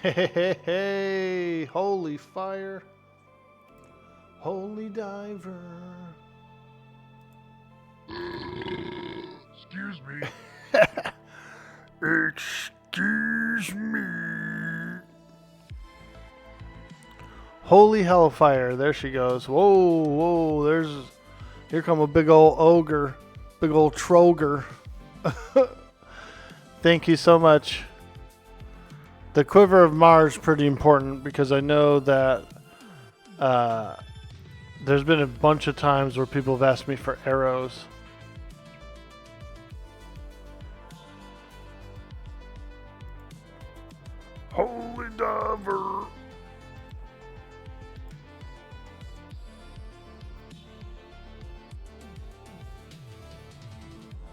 Hey, holy fire. Holy diver. Excuse me. Excuse me. Holy hellfire. There she goes. Whoa, whoa. Here come a big old ogre. Big old troger. Thank you so much. The Quiver of Mars is pretty important because I know that there's been a bunch of times where people have asked me for arrows. Holy diver.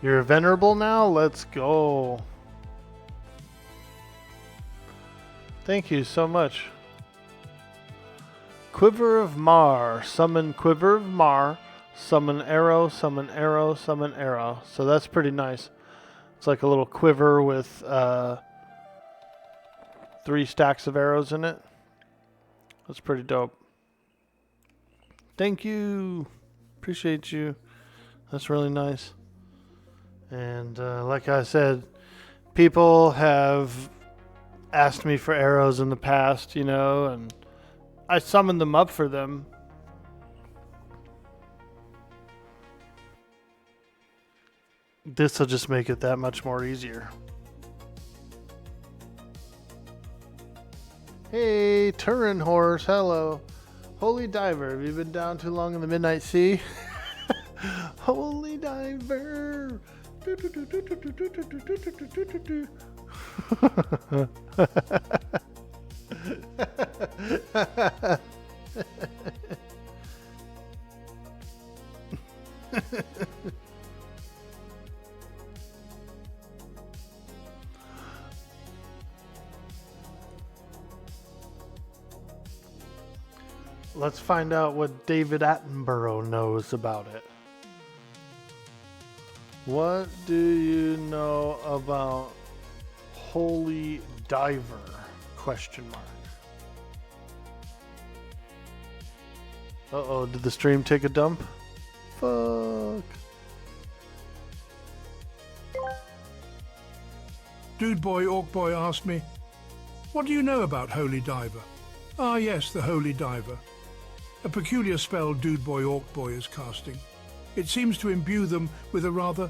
You're venerable now? Let's go. Thank you so much. Quiver of Mar. Summon Quiver of Mar. Summon arrow, summon arrow, summon arrow. So that's pretty nice. It's like a little quiver with 3 stacks of arrows in it. That's pretty dope. Thank you. Appreciate you. That's really nice. And like I said, people have asked me for arrows in the past, you know, and I summoned them up for them. This will just make it that much more easier. Hey, Turin Horse, hello. Holy Diver, have you been down too long in the Midnight Sea? Holy Diver. Let's find out what David Attenborough knows about it. What do you know about Holy Diver? Question mark. Uh-oh, did the stream take a dump? Fuck. Dude Boy Orkboy asked me, "What do you know about Holy Diver?" Ah yes, the Holy Diver. A peculiar spell Dude Boy Orkboy is casting. It seems to imbue them with a rather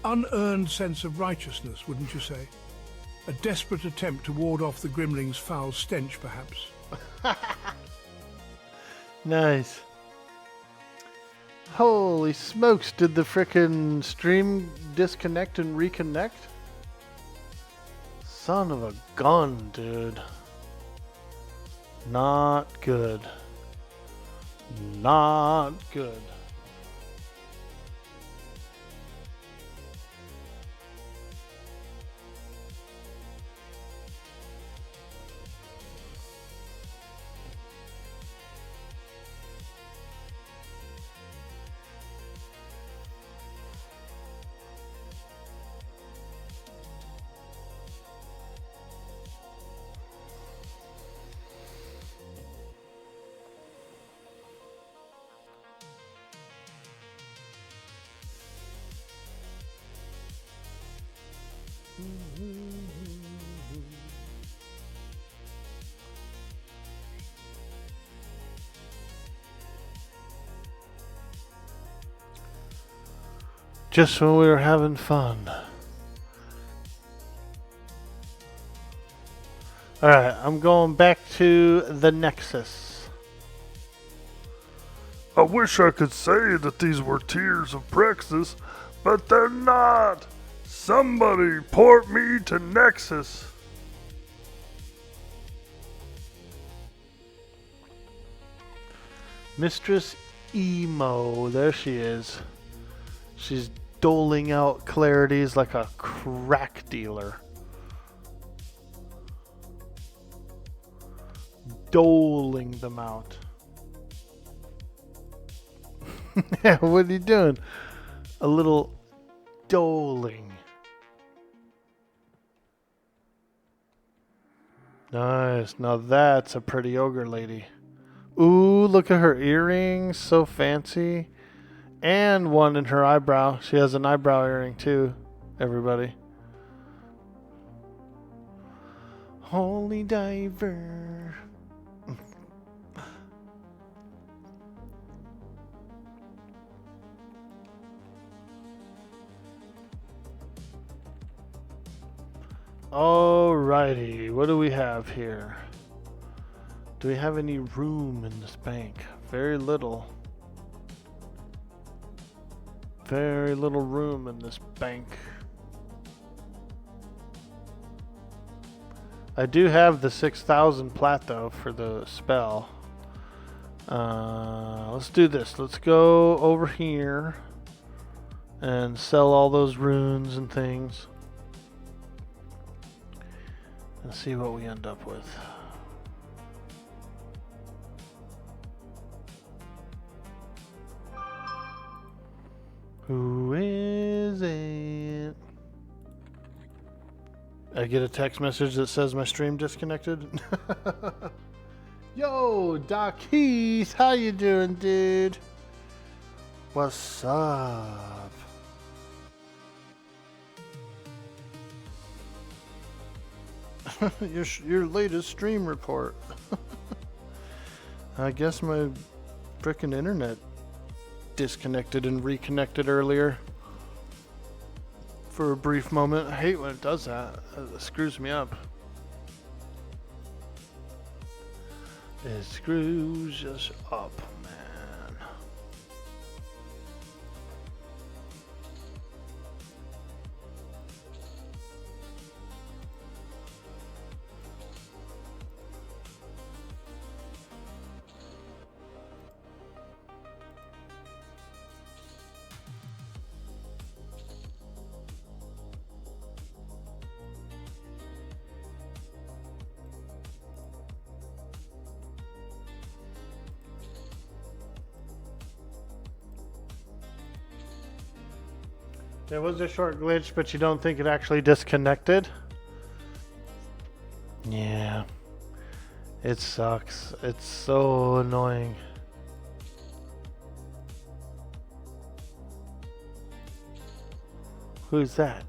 unearned sense of righteousness, wouldn't you say? A desperate attempt to ward off the Grimling's foul stench, perhaps. Nice. Holy smokes, did the frickin' stream disconnect and reconnect? Son of a gun, dude. Not good. Not good. Just when we were having fun. Alright, I'm going back to the Nexus. I wish I could say that these were tears of Praxis, but they're not. Somebody port me to Nexus. Mistress Emo, there she is. She's doling out clarities like a crack dealer. Doling them out. Yeah, what are you doing? A little doling. Nice. Now that's a pretty ogre lady. Ooh, look at her earrings. So fancy. And one in her eyebrow. She has an eyebrow earring too, everybody. Holy diver. Alrighty, what do we have here? Do we have any room in this bank? Very little. Very little room in this bank. I do have the 6,000 plat though for the spell. Let's do this. Let's go over here and sell all those runes and things. And see what we end up with. Who is it? I get a text message that says my stream disconnected. Yo, Doc Heath, how you doing, dude? What's up? your latest stream report. I guess my frickin' internet disconnected and reconnected earlier for a brief moment. I hate when it does that. It screws me up. It screws us up, man. There was a short glitch, but you don't think it actually disconnected? Yeah. It sucks. It's so annoying. Who's that?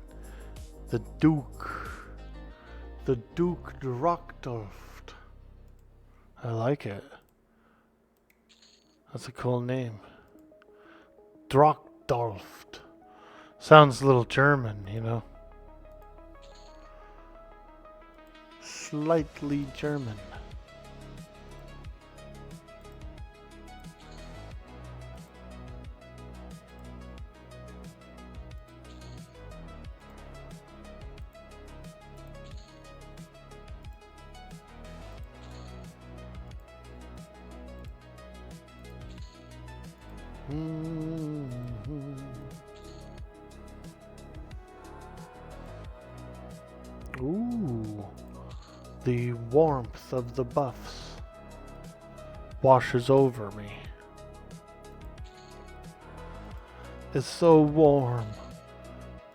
The Duke. The Duke Drockdorft. I like it. That's a cool name. Drockdorft. Sounds a little German, you know. Slightly German. Ooh, the warmth of the buffs washes over me. It's so warm.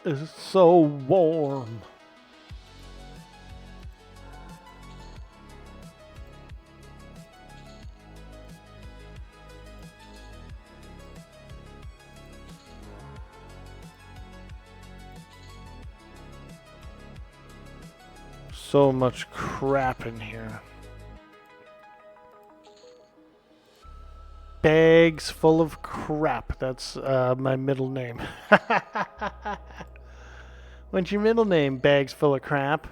It's so warm. So much crap in here. Bags full of crap. That's my middle name. What's your middle name? Bags full of crap.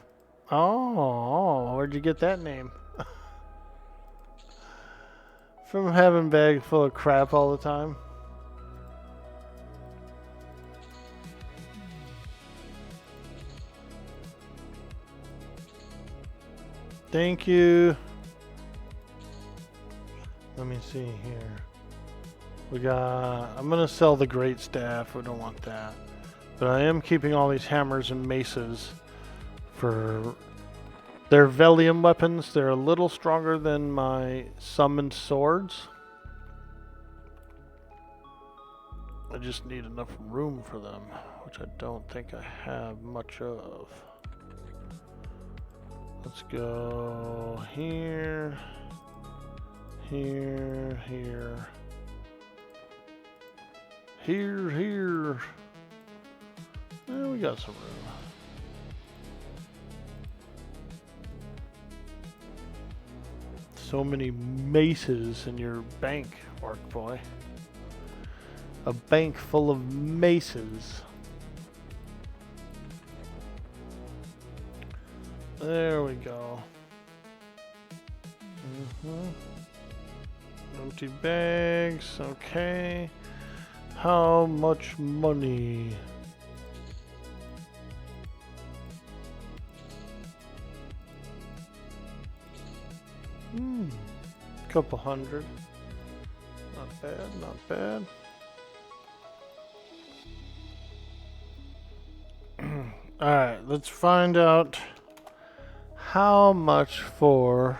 Oh, where'd you get that name? From having bags full of crap all the time. Thank you. Let me see here. We got... I'm going to sell the great staff. We don't want that. But I am keeping all these hammers and maces for... They're Velium weapons. They're a little stronger than my summoned swords. I just need enough room for them, which I don't think I have much of. Let's go here, here, here, here. We got some room. So many maces in your bank, Orkboy. A bank full of maces. There we go. Empty bags, okay. How much money? Couple hundred. Not bad, not bad. Alright, let's find out how much for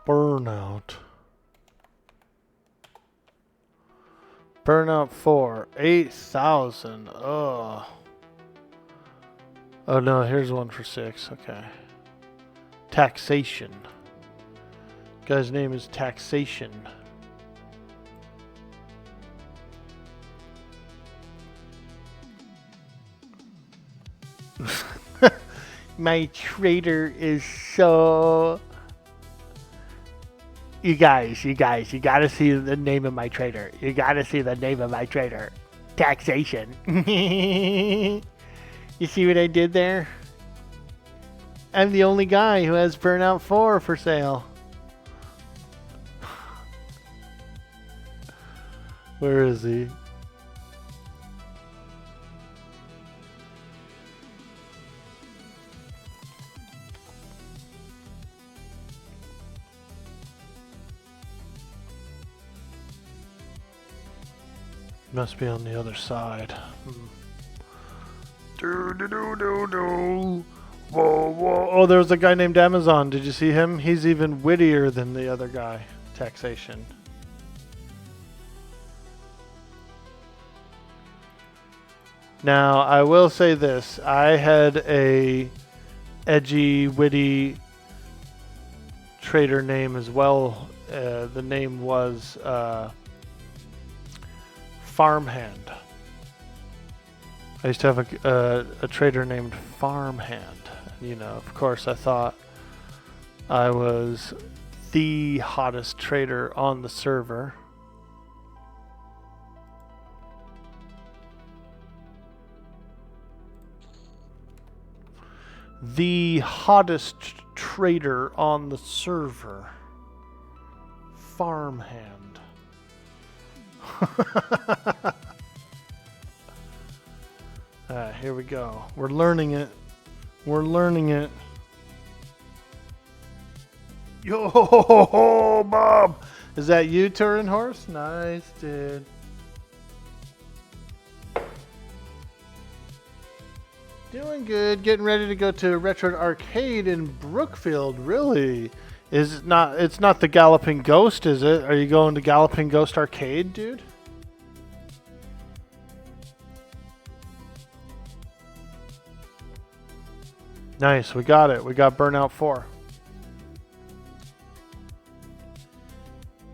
burnout. Burnout 4, 8,000. Oh no, here's one for 6. Okay. Taxation. Guy's name is Taxation. My trader is so... You guys, you gotta see the name of my trader. You gotta see the name of my trader. Taxation. You see what I did there? I'm the only guy who has Burnout 4 for sale. Where is he? Must be on the other side. Do. Whoa, whoa. Oh, there was a guy named Amazon. Did you see him? He's even wittier than the other guy. Taxation. Now, I will say this. I had a edgy, witty trader name as well. The name was Farmhand. I used to have a trader named Farmhand. You know, of course, I thought I was the hottest trader on the server. The hottest trader on the server. Farmhand. Alright, here we go. We're learning it. We're learning it. Yo, Bob! Is that you, Turin Horse? Nice, dude. Doing good. Getting ready to go to Retro Arcade in Brookfield. Really? It's not the Galloping Ghost, is it? Are you going to Galloping Ghost Arcade, dude? Nice, we got it. We got Burnout 4.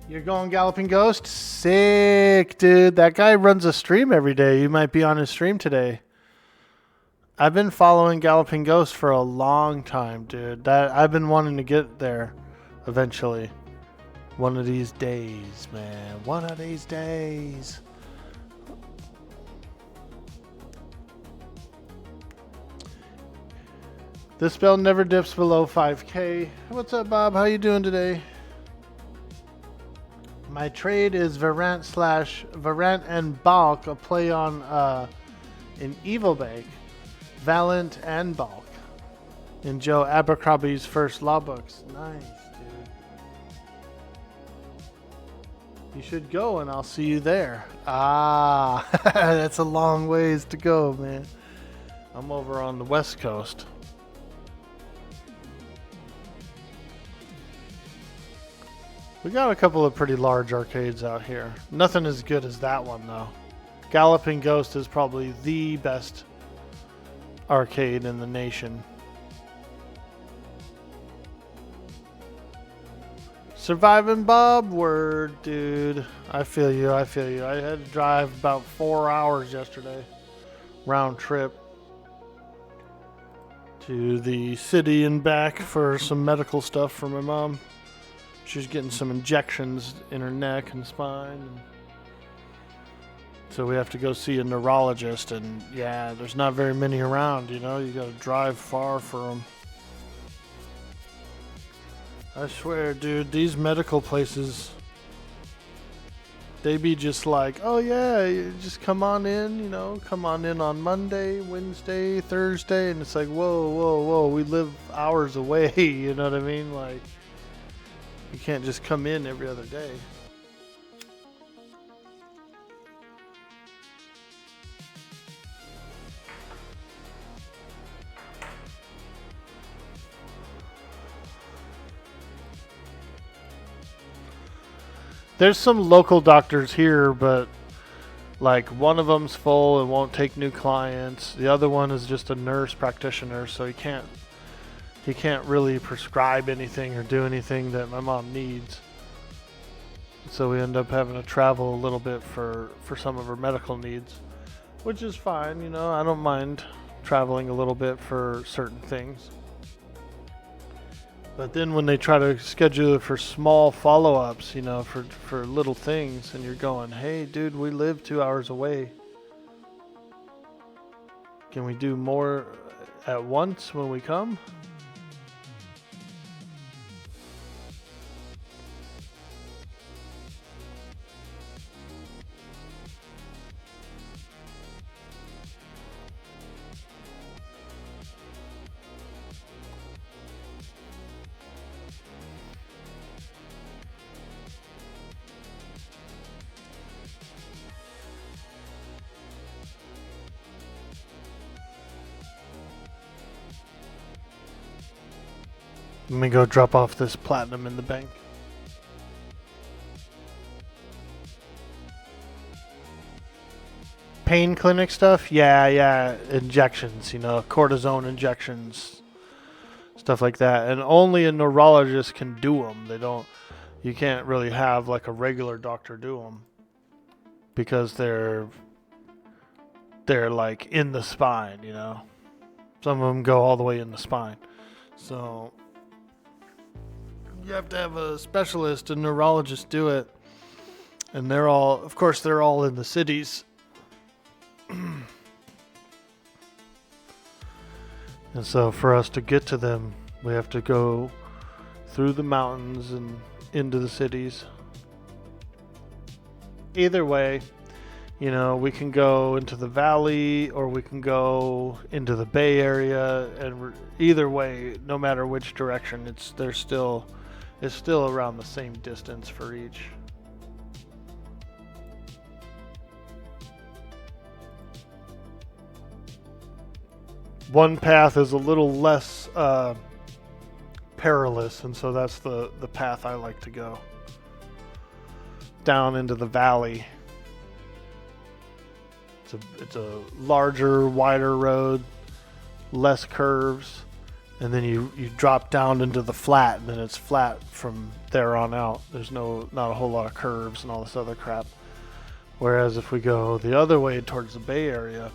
You're going Galloping Ghost? Sick, dude. That guy runs a stream every day. You might be on his stream today. I've been following Galloping Ghost for a long time, dude. I've been wanting to get there eventually. One of these days, man. One of these days. This spell never dips below 5k. What's up, Bob? How you doing today? My trade is Varant and Balk, a play on an Evil Bag. Valent and Balk. In Joe Abercrombie's first law books. Nice, dude. You should go and I'll see you there. Ah, that's a long ways to go, man. I'm over on the West Coast. We got a couple of pretty large arcades out here. Nothing as good as that one, though. Galloping Ghost is probably the best arcade in the nation. Surviving Bob, word, dude. I feel you. I had to drive about 4 hours yesterday, round trip, to the city and back for some medical stuff for my mom. She's getting some injections in her neck and spine. And so we have to go see a neurologist, and yeah, there's not very many around, you know. You got to drive far for them. I swear, dude, these medical places, they be just like, oh yeah, you just come on in, you know, come on in on Monday, Wednesday, Thursday, and it's like, whoa, we live hours away, you know what I mean? Like, you can't just come in every other day. There's some local doctors here, but like one of them's full and won't take new clients. The other one is just a nurse practitioner, so he can't really prescribe anything or do anything that my mom needs. So we end up having to travel a little bit for some of her medical needs, which is fine, you know. I don't mind traveling a little bit for certain things. But then when they try to schedule it for small follow-ups, you know, for little things, and you're going, hey, dude, we live 2 hours away. Can we do more at once when we come? Let me go drop off this platinum in the bank. Pain clinic stuff? Yeah. Injections, you know, cortisone injections, stuff like that. And only a neurologist can do them. You can't really have like a regular doctor do them because they're like in the spine, you know. Some of them go all the way in the spine. So you have to have a specialist, a neurologist do it. And they're all in the cities. And so for us to get to them, we have to go through the mountains and into the cities. Either way, you know, we can go into the valley or we can go into the Bay Area, and either way, no matter which direction, it's still around the same distance for each. One path is a little less perilous, and so that's the path I like to go. Down into the valley. It's a larger, wider road, less curves, and then you drop down into the flat, and then it's flat from there on out. There's not a whole lot of curves and all this other crap. Whereas if we go the other way towards the Bay Area,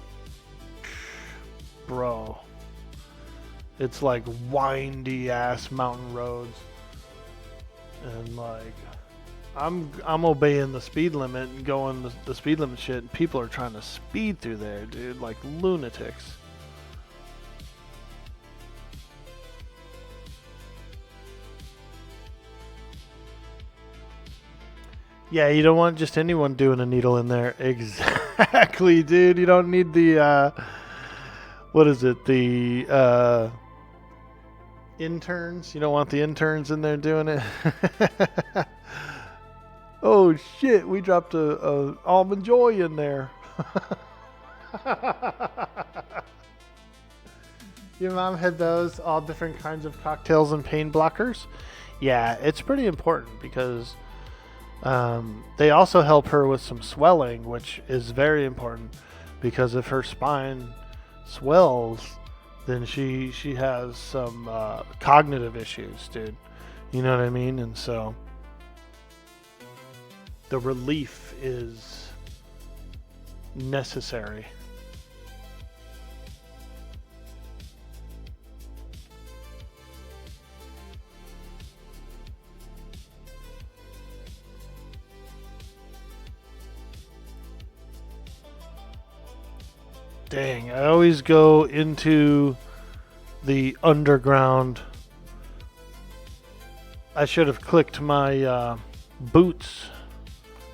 bro, it's like windy ass mountain roads, and like I'm obeying the speed limit and going the speed limit shit, and people are trying to speed through there, dude, like lunatics. Yeah, you don't want just anyone doing a needle in there. Exactly, dude. You don't need the what is it? The interns. You don't want the interns in there doing it. Oh shit, we dropped a almond joy in there. Your mom had those, all different kinds of cocktails and pain blockers? Yeah, it's pretty important because they also help her with some swelling, which is very important because if her spine swells, then she has some cognitive issues, dude. You know what I mean? And so the relief is necessary. Dang, I always go into the underground. I should have clicked my boots,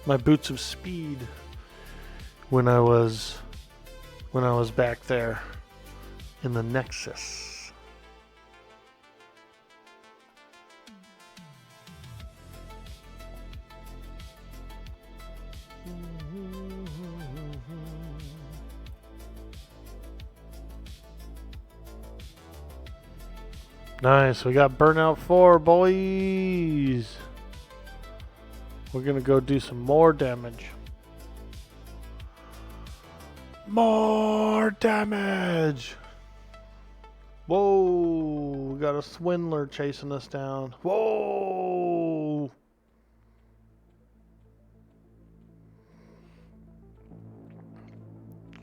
my boots of speed when I was back there in the Nexus. Nice, we got Burnout 4, boys. We're gonna go do some more damage. More damage! Whoa, we got a swindler chasing us down. Whoa!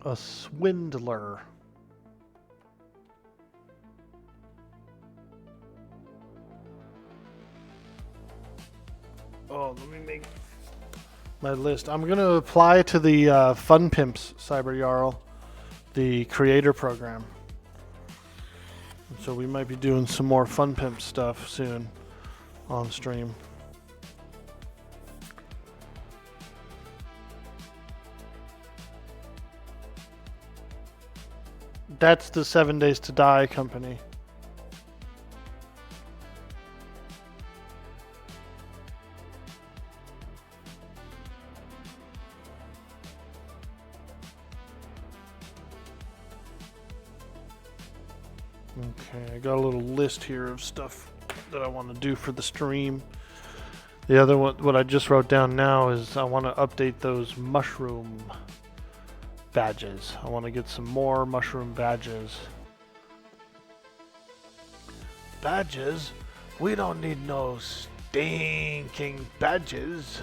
A swindler. Oh, let me make my list. I'm going to apply to the Fun Pimps Cyber Jarl, the creator program. So we might be doing some more Fun Pimp stuff soon on stream. That's the 7 Days to Die company. Okay, I got a little list here of stuff that I want to do for the stream. The other one, what I just wrote down now, is I want to update those mushroom badges. I want to get some more mushroom badges. Badges? We don't need no stinking badges.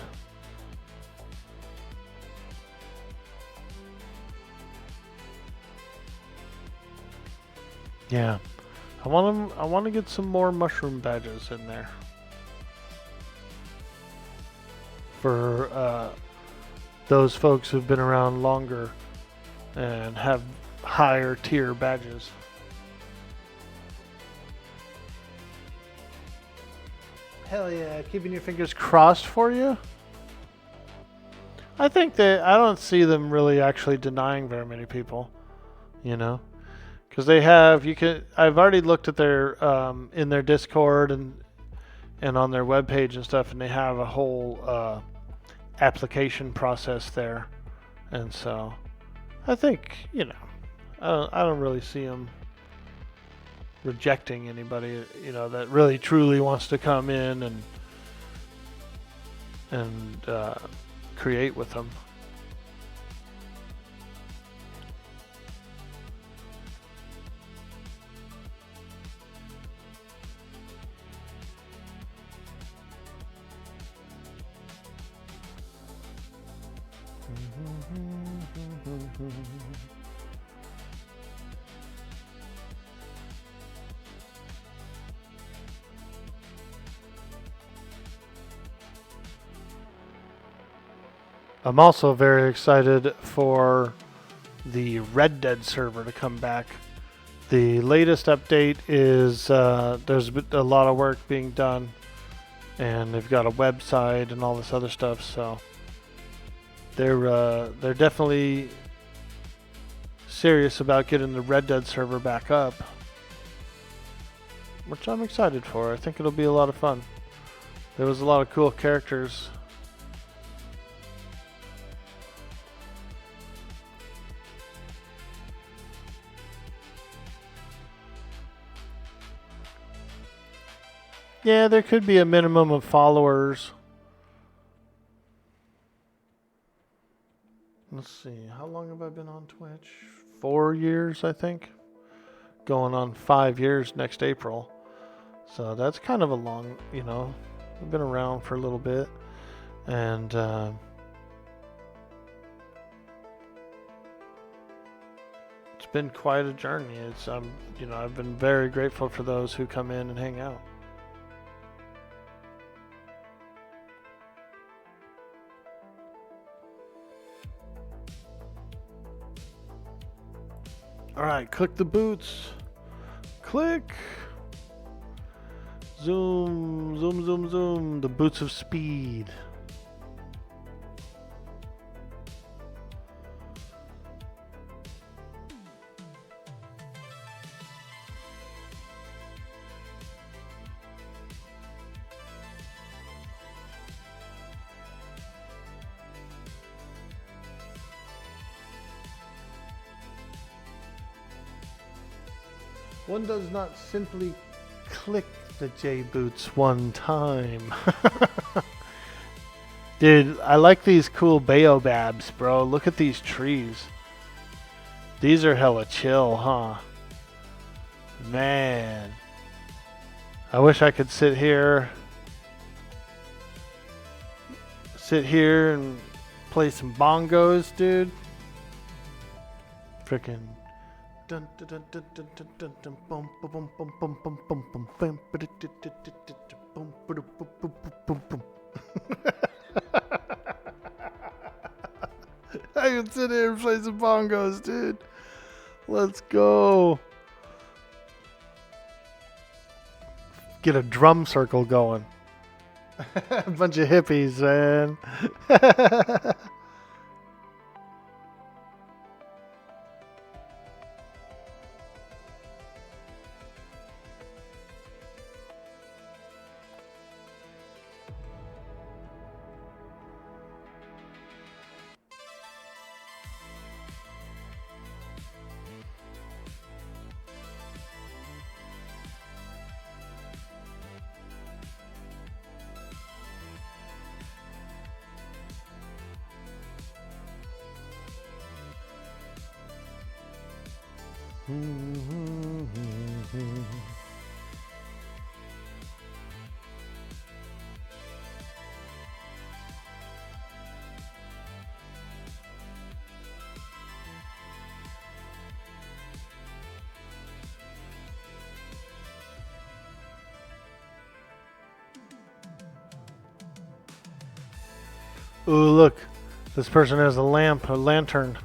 Yeah, I want to get some more mushroom badges in there for those folks who've been around longer and have higher tier badges. Hell yeah, keeping your fingers crossed for you. I think that I don't see them really actually denying very many people, you know. Because they have, I've already looked at their, in their Discord and on their webpage and stuff, and they have a whole application process there. And so, I think, you know, I don't really see them rejecting anybody, you know, that really truly wants to come in and create with them. I'm also very excited for the Red Dead server to come back. The latest update is there's a lot of work being done, and they've got a website and all this other stuff. So they're definitely serious about getting the Red Dead server back up, which I'm excited for. I think it'll be a lot of fun. There was a lot of cool characters. Yeah, there could be a minimum of followers. Let's see, how long have I been on Twitch? 4 years, I think. Going on 5 years next April. So that's kind of a long, you know, I've been around for a little bit. And it's been quite a journey. It's you know, I've been very grateful for those who come in and hang out. All right, click the boots. Click. Zoom, zoom, zoom, zoom. The boots of speed. One does not simply click the J boots one time. Dude, I like these cool baobabs, bro. Look at these trees. These are hella chill, huh? Man. I wish I could sit here and play some bongos, dude. Frickin' dun dun dun dun dun dun dun dun bum bum bum bum bum bum bum bum bum bum bum. I can sit here and play some bongos, dude. Let's go. Get a drum circle going. A bunch of hippies, man. Ooh, look. This person has a lantern.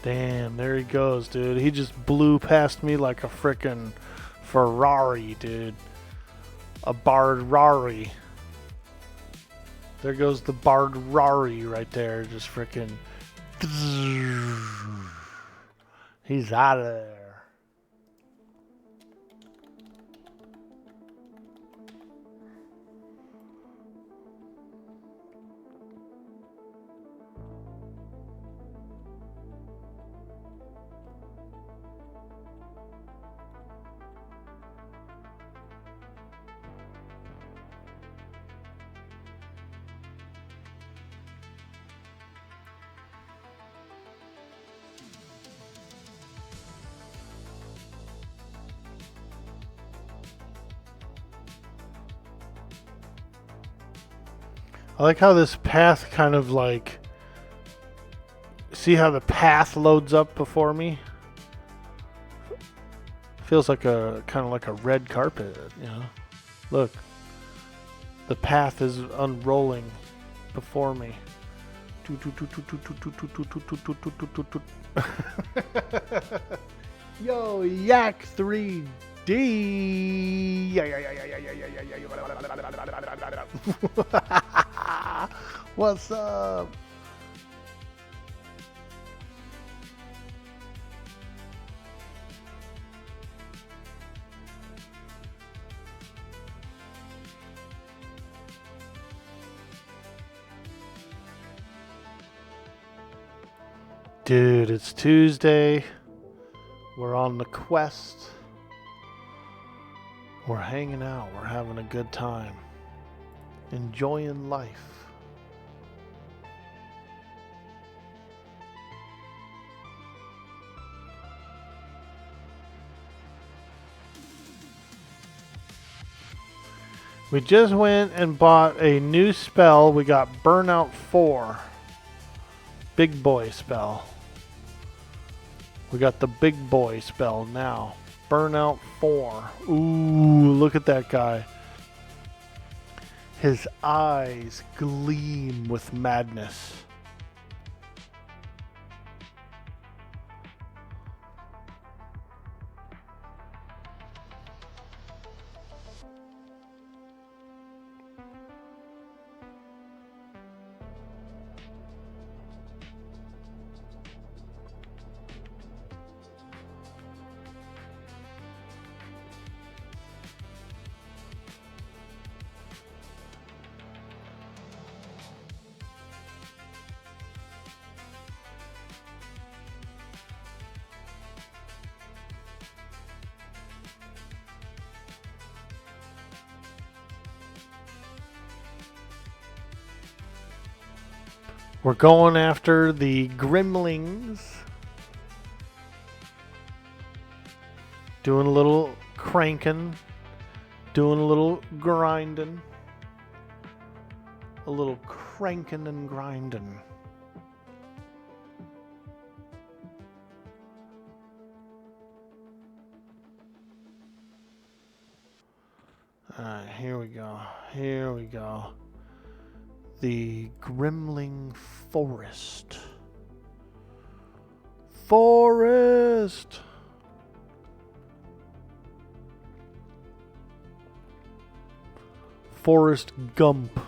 Damn, there he goes, dude. He just blew past me like a frickin' Ferrari, dude. A Barrari. There goes the Barrari right there. Just frickin'. He's out of there. I like how this path kind of like... See how the path loads up before me? Feels like a kind of like a red carpet, you know? Look. The path is unrolling before me. Yo, Yak 3D. What's up? Dude, it's Tuesday. We're on the quest. We're hanging out. We're having a good time. Enjoying life. We just went and bought a new spell. We got Burnout 4. Big boy spell. We got the big boy spell now. Burnout 4. Ooh, look at that guy. His eyes gleam with madness. We're going after the Grimlings. Doing a little cranking. Doing a little grinding. A little cranking and grinding. Alright, here we go. Here we go. The Grimling Forest. Forest! Forest Gump.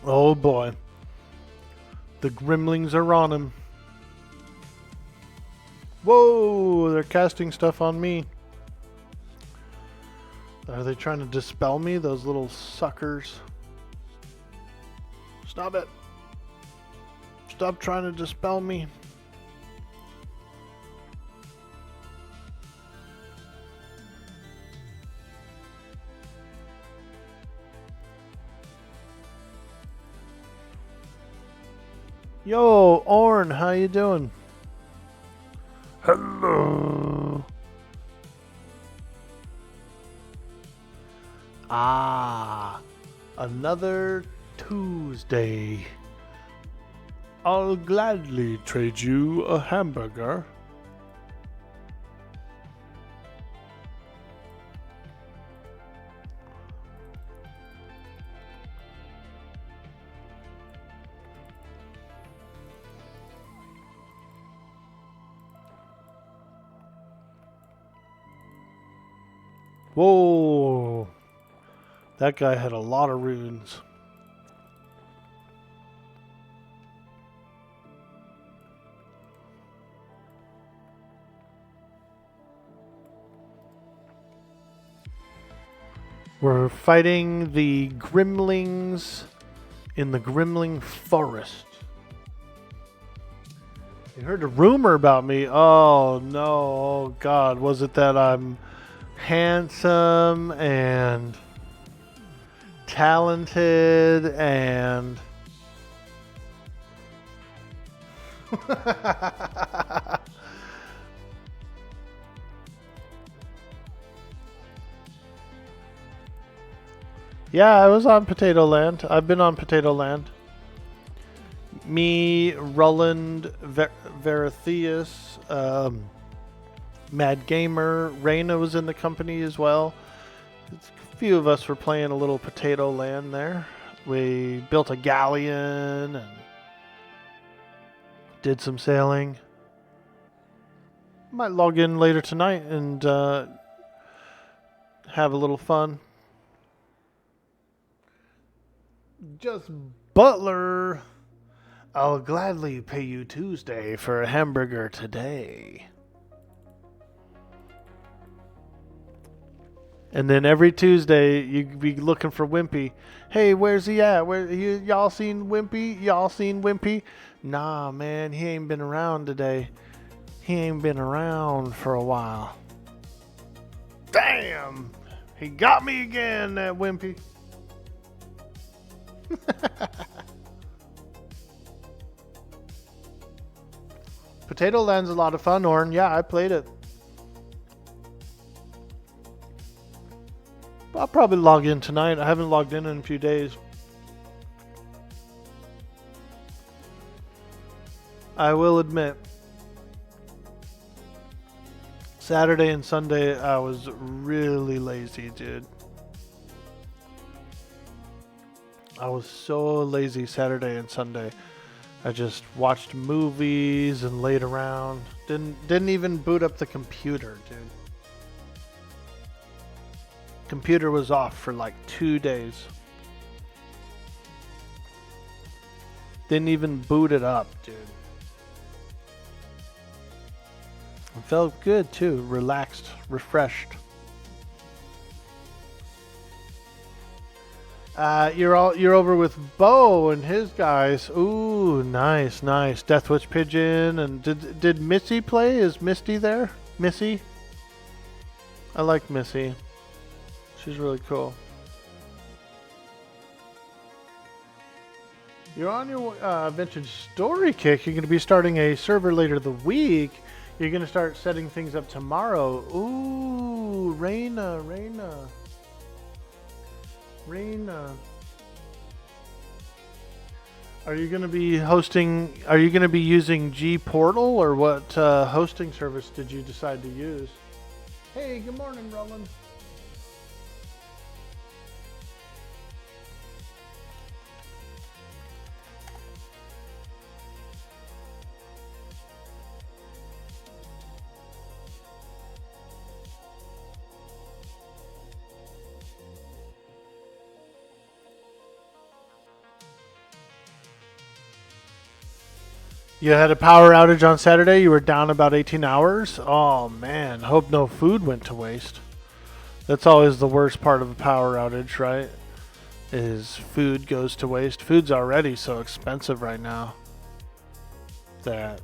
Oh boy. The Grimlings are on him. Whoa, they're casting stuff on me. Are they trying to dispel me, those little suckers? Stop it. Stop trying to dispel me. Yo, Orn, how you doing? Hello. Ah, another Tuesday. I'll gladly trade you a hamburger. Whoa, that guy had a lot of runes. We're fighting the Grimlings in the Grimling Forest. You heard a rumor about me. Oh no, oh God, was it that I'm handsome and talented and yeah, I was on Potato Land. I've been on Potato Land. Me, Roland, Verithius, Mad Gamer, Reyna was in the company as well. A few of us were playing a little Potato Land there. We built a galleon and did some sailing. Might log in later tonight and have a little fun. Just Butler. I'll gladly pay you Tuesday for a hamburger today. And then every Tuesday, you'd be looking for Wimpy. Hey, where's he at? Y'all seen Wimpy? Y'all seen Wimpy? Nah, man, he ain't been around today. He ain't been around for a while. Damn! He got me again, that Wimpy. Potato Land's a lot of fun, Orn. Yeah, I played it. I'll probably log in tonight. I haven't logged in a few days. I will admit, Saturday and Sunday I was really lazy, dude. I was so lazy Saturday and Sunday. I just watched movies and laid around. Didn't even boot up the computer, dude. Computer was off for like 2 days. Didn't even boot it up, dude. It felt good too, relaxed, refreshed. You're over with Bo and his guys. Ooh, nice. Deathwitch Pigeon, and did Missy play? Is Misty there? Missy? I like Missy. She's really cool. You're on your vintage story kick. You're going to be starting a server later the week. You're going to start setting things up tomorrow. Ooh, Reina. Are you going to be hosting? Are you going to be using G Portal, or what hosting service did you decide to use? Hey, good morning, Roland. You had a power outage on Saturday. You were down about 18 hours. Oh, man. Hope no food went to waste. That's always the worst part of a power outage, right? Is food goes to waste. Food's already so expensive right now that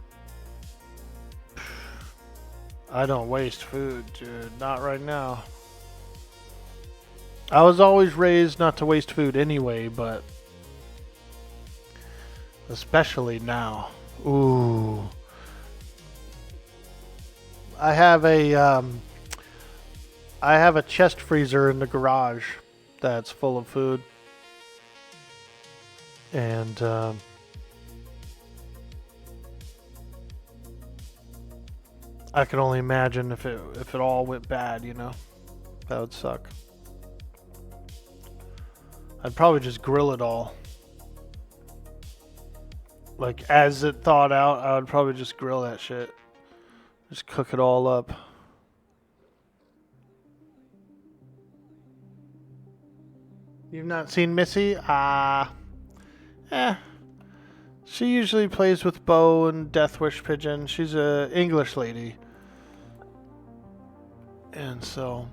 I don't waste food, dude. Not right now. I was always raised not to waste food anyway, but especially now. Ooh. I have a chest freezer in the garage that's full of food. And I can only imagine if it all went bad, you know. That would suck. I'd probably just grill it all. Like, as it thawed out, I would probably just grill that shit. Just cook it all up. You've not seen Missy? She usually plays with Bo and Deathwish Pigeon. She's a English lady. And so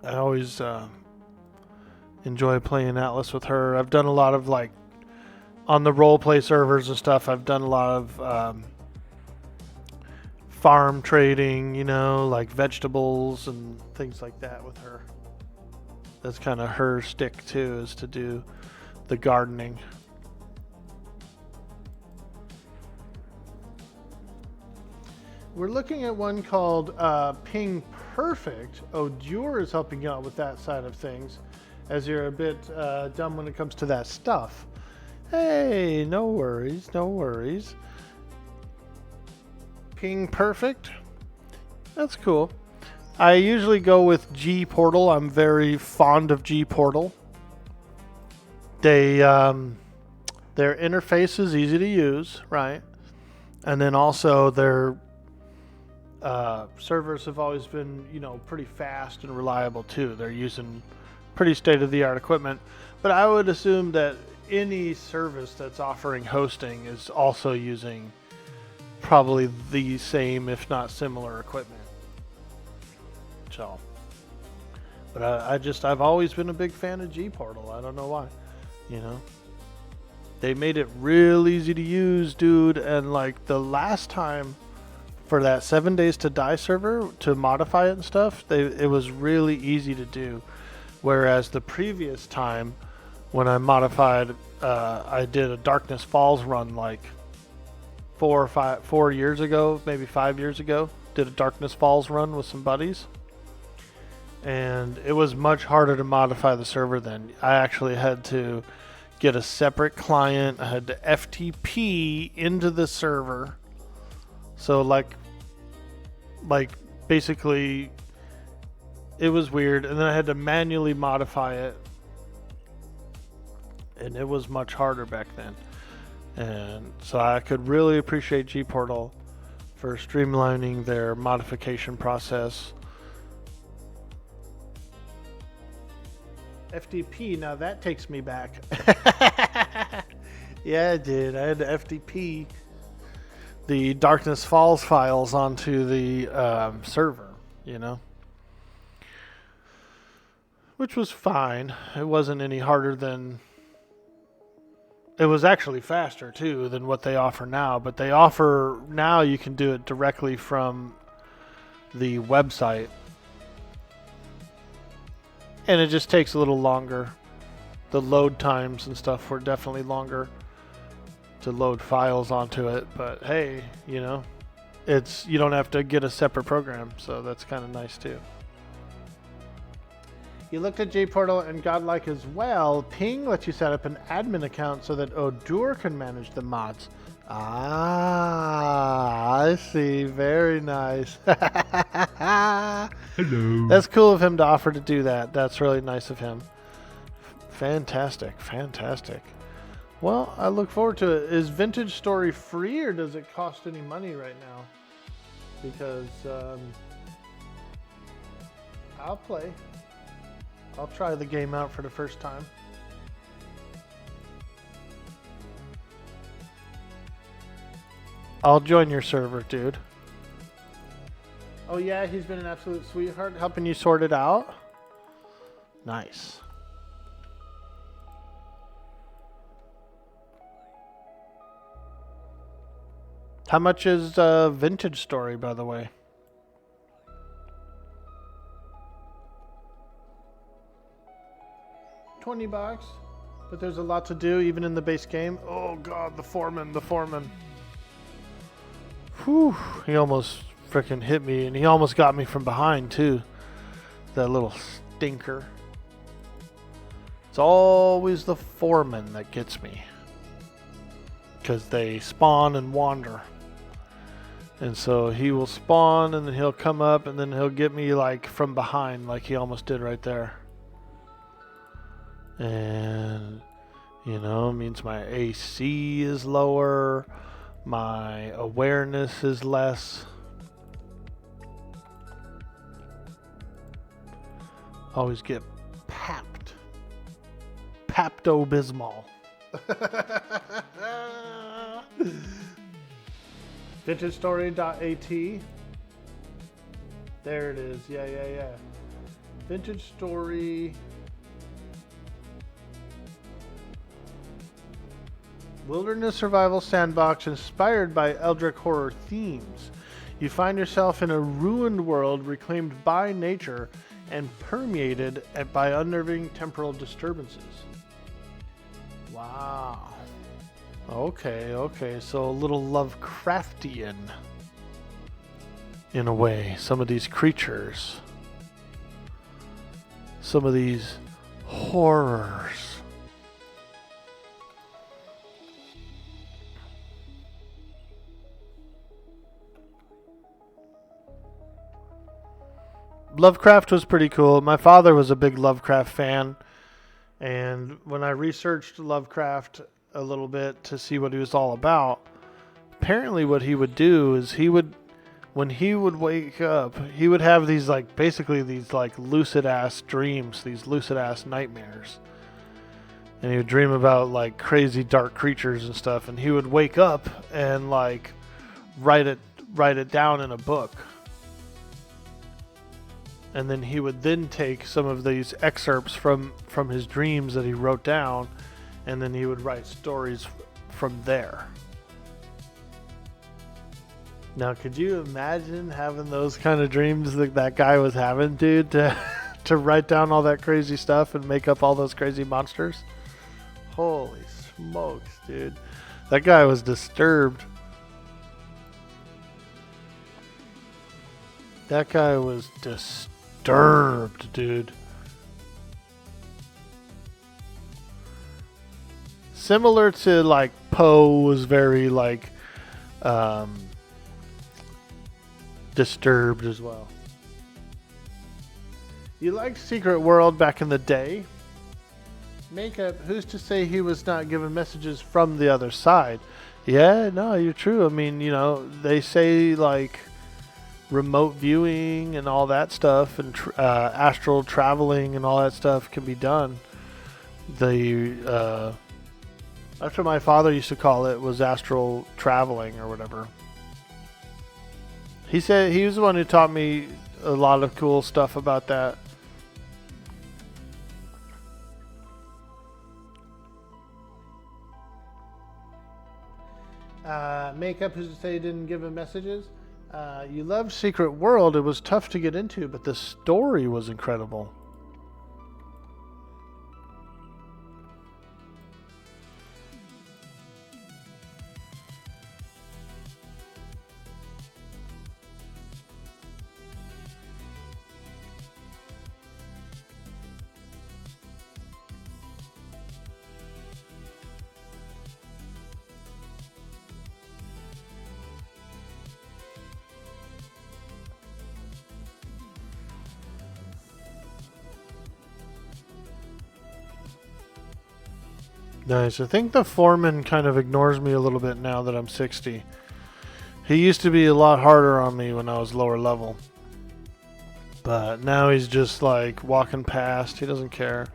I always enjoy playing Atlas with her. I've done a lot of, like, on the roleplay servers and stuff, I've done a lot of farm trading, you know, like vegetables and things like that with her. That's kind of her stick too, is to do the gardening. We're looking at one called Ping Perfect. Odure is helping you out with that side of things, as you're a bit dumb when it comes to that stuff. Hey, no worries, no worries. Ping Perfect. That's cool. I usually go with G Portal. I'm very fond of G Portal. They their interface is easy to use, right? And then also their servers have always been, you know, pretty fast and reliable too. They're using pretty state-of-the-art equipment. But I would assume that any service that's offering hosting is also using probably the same, if not similar, equipment. So But I've always been a big fan of G Portal. I don't know why. You know, they made it real easy to use, dude. And like the last time for that 7 Days to Die server to modify it and stuff, it was really easy to do. Whereas the previous time when I modified, I did a Darkness Falls run like 4 years ago, maybe 5 years ago. Did a Darkness Falls run with some buddies. And it was much harder to modify the server then. I actually had to get a separate client. I had to FTP into the server. So like basically it was weird. And then I had to manually modify it. And it was much harder back then. And so I could really appreciate G Portal for streamlining their modification process. FTP, now that takes me back. Yeah, I did. I had to FTP the Darkness Falls files onto the server, you know? Which was fine. It wasn't any harder than... It was actually faster, too, than what they offer now. But they offer... Now you can do it directly from the website. And it just takes a little longer. The load times and stuff were definitely longer to load files onto it. But hey, you know, you don't have to get a separate program, so that's kind of nice too. You looked at JPortal and Godlike as well. Ping lets you set up an admin account so that Odur can manage the mods. Ah, I see. Very nice. Hello. That's cool of him to offer to do that. That's really nice of him. Fantastic. Fantastic. Well, I look forward to it. Is Vintage Story free or does it cost any money right now? Because I'll play. I'll try the game out for the first time. I'll join your server, dude. Oh yeah, he's been an absolute sweetheart helping you sort it out. Nice. How much is Vintage Story, by the way? $20, but there's a lot to do even in the base game. Oh god, the foreman. Whew, he almost freaking hit me, and he almost got me from behind too. That little stinker. It's always the foreman that gets me, because they spawn and wander. And so he will spawn, and then he'll come up, and then he'll get me like from behind, like he almost did right there. And you know, it means my AC is lower, my awareness is less. Always get papped. Pepto-Bismol. VintageStory.at. There it is. Yeah. Vintage Story. Wilderness survival sandbox inspired by Eldritch horror themes. You find yourself in a ruined world reclaimed by nature and permeated by unnerving temporal disturbances. Wow. Okay. So a little Lovecraftian in a way. Some of these creatures. Some of these horrors. Lovecraft was pretty cool. My father was a big Lovecraft fan, and when I researched Lovecraft a little bit to see what he was all about, apparently what he would do is when he would wake up, he would have these basically these lucid ass dreams, these lucid ass nightmares. And he would dream about crazy dark creatures and stuff, and he would wake up and write it down in a book. and then he would then take some of these excerpts from his dreams that he wrote down, and then he would write stories from there. Now, could you imagine having those kind of dreams that guy was having, dude, to write down all that crazy stuff and make up all those crazy monsters? Holy smokes, dude. That guy was disturbed. That guy was disturbed, dude. Similar to, like, Poe was very, like, disturbed as well. You liked Secret World back in the day? Makeup, who's to say he was not given messages from the other side? Yeah, no, you're true. I mean, you know, they say, like, remote viewing and all that stuff, and astral traveling and all that stuff can be done. That's what my father used to call it, was astral traveling or whatever. He said he was the one who taught me a lot of cool stuff about that. Makeup, who's to say he didn't give him messages? You loved Secret World. It was tough to get into, but the story was incredible. Nice. I think the foreman kind of ignores me a little bit now that I'm 60. He used to be a lot harder on me when I was lower level. But now he's just like walking past. He doesn't care.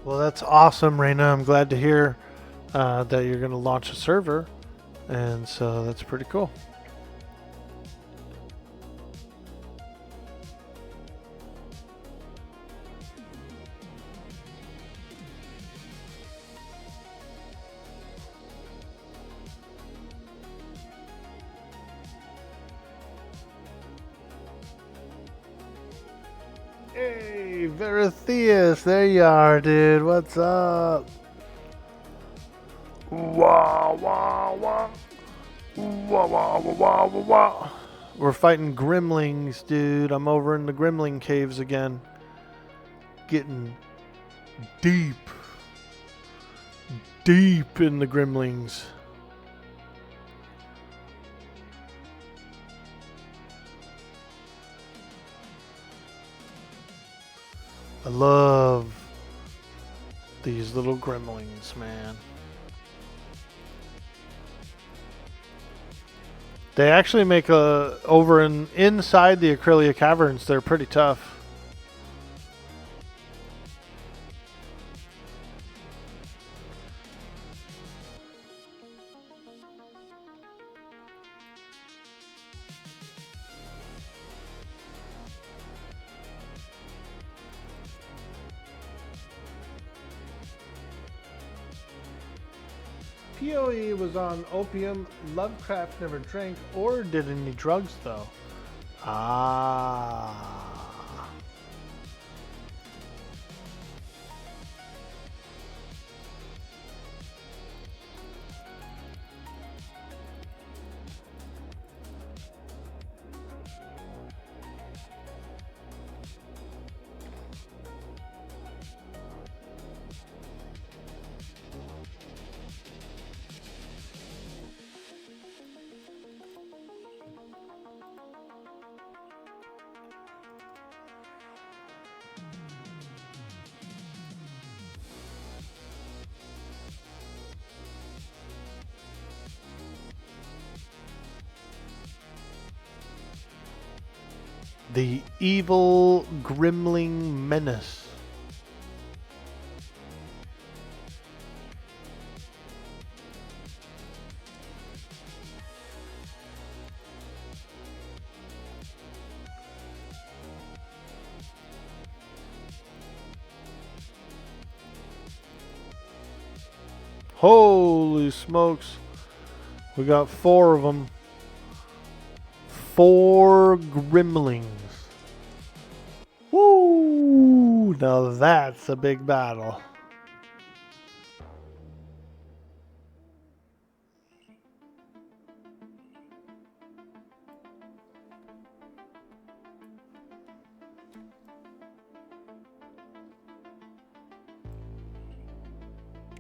Well, that's awesome, Raina. I'm glad to hear that you're going to launch a server. And so that's pretty cool. Hey, Veritheus, there you are, dude. What's up? Wah, wah, wah. Wah, wah, wah, wah, wah, wah. We're fighting Grimlings, dude. I'm over in the Grimling caves again. Getting deep in the Grimlings. I love these little Grimlings, man. They actually make inside the Acrylia Caverns, they're pretty tough. PoE was on opium. Lovecraft never drank or did any drugs, though. Ah. The evil Grimling menace. Holy smokes. We got 4 of them. 4 Grimlings. Woo! Now that's a big battle.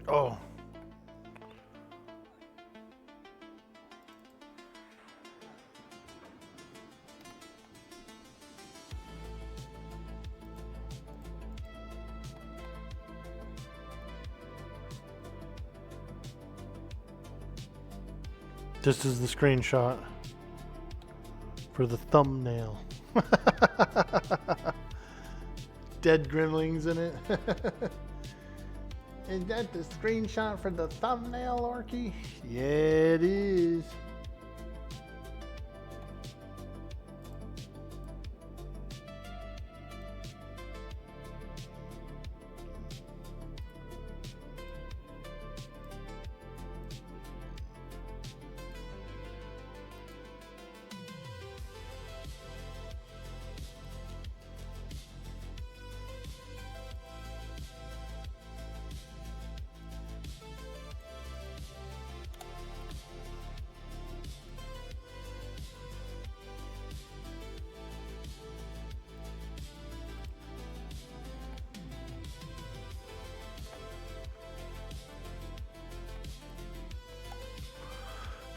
Oh. This is the screenshot for the thumbnail. Dead Grimlings in it. Is that the screenshot for the thumbnail, Orky? Yeah, it is.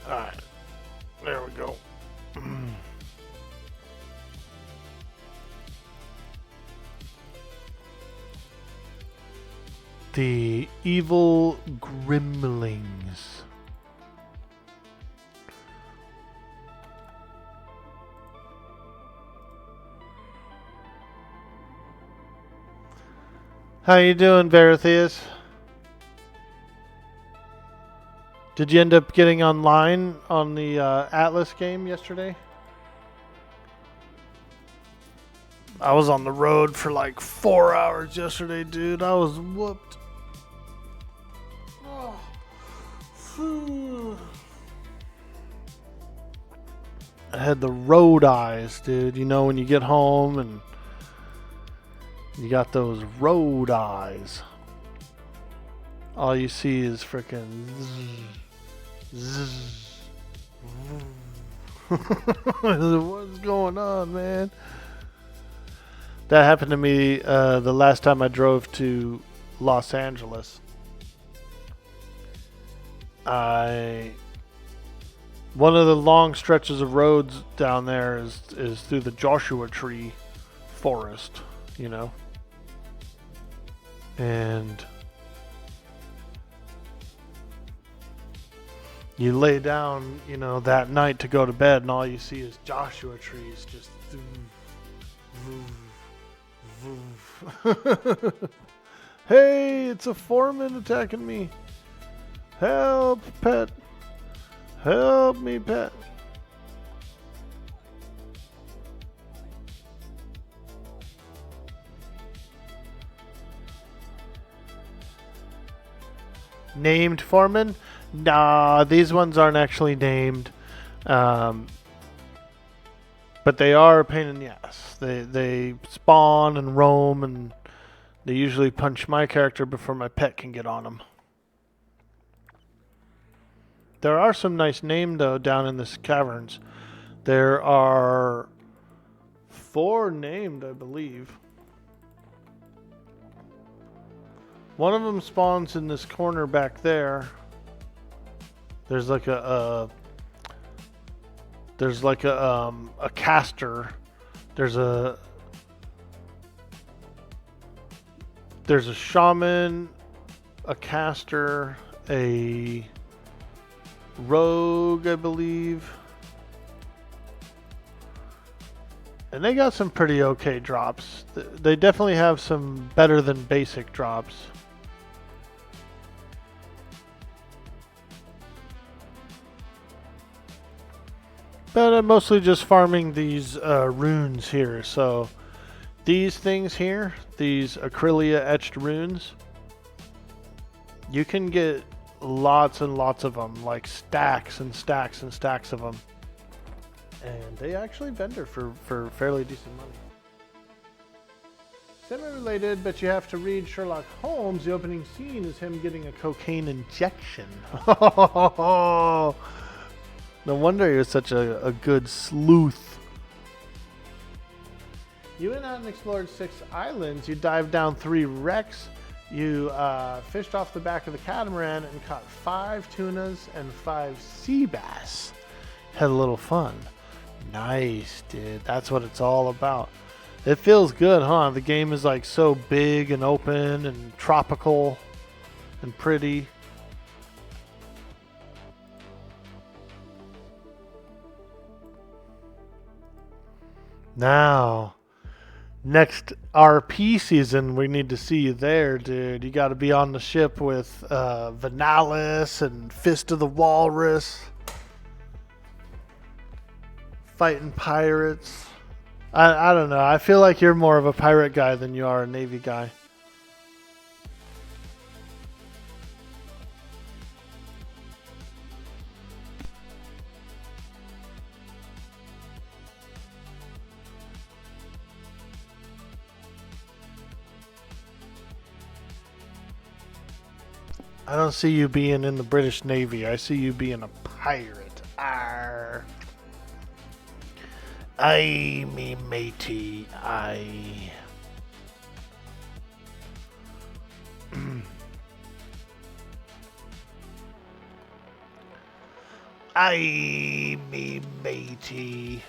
Alright, there we go. The evil Grimlings. How you doing, Veritheus? Did you end up getting online on the Atlas game yesterday? I was on the road for like 4 hours yesterday, dude. I was whooped. Oh. I had the road eyes, dude. You know when you get home and you got those road eyes. All you see is frickin' zzz. What's going on, man? That happened to me the last time I drove to Los Angeles. One of the long stretches of roads down there is through the Joshua Tree forest, you know. And you lay down, you know, that night to go to bed, and all you see is Joshua trees just. Hey, it's a foreman attacking me. Help, pet. Help me, pet. Named foreman? Nah, these ones aren't actually named. But they are a pain in the ass. They spawn and roam, and they usually punch my character before my pet can get on them. There are some nice names, though, down in this caverns. There are 4 named, I believe. One of them spawns in this corner back there. There's like a caster. There's a shaman, a caster, a rogue, I believe. And they got some pretty okay drops. They definitely have some better than basic drops. But I'm mostly just farming these runes here. So these things here, these Acrylia etched runes, you can get lots and lots of them, like stacks and stacks and stacks of them. And they actually vendor for fairly decent money. Semi-related, but you have to read Sherlock Holmes. The opening scene is him getting a cocaine injection. No wonder he was such a good sleuth. You went out and explored 6 islands. You dived down 3 wrecks. You fished off the back of the catamaran and caught 5 tunas and 5 sea bass. Had a little fun. Nice, dude. That's what it's all about. It feels good, huh? The game is like so big and open and tropical and pretty. Now, next RP season, we need to see you there, dude. You got to be on the ship with Vanalis and Fist of the Walrus. Fighting pirates. I don't know. I feel like you're more of a pirate guy than you are a Navy guy. I don't see you being in the British Navy. I see you being a pirate. Arr. Aye, me matey, aye. Aye, me matey.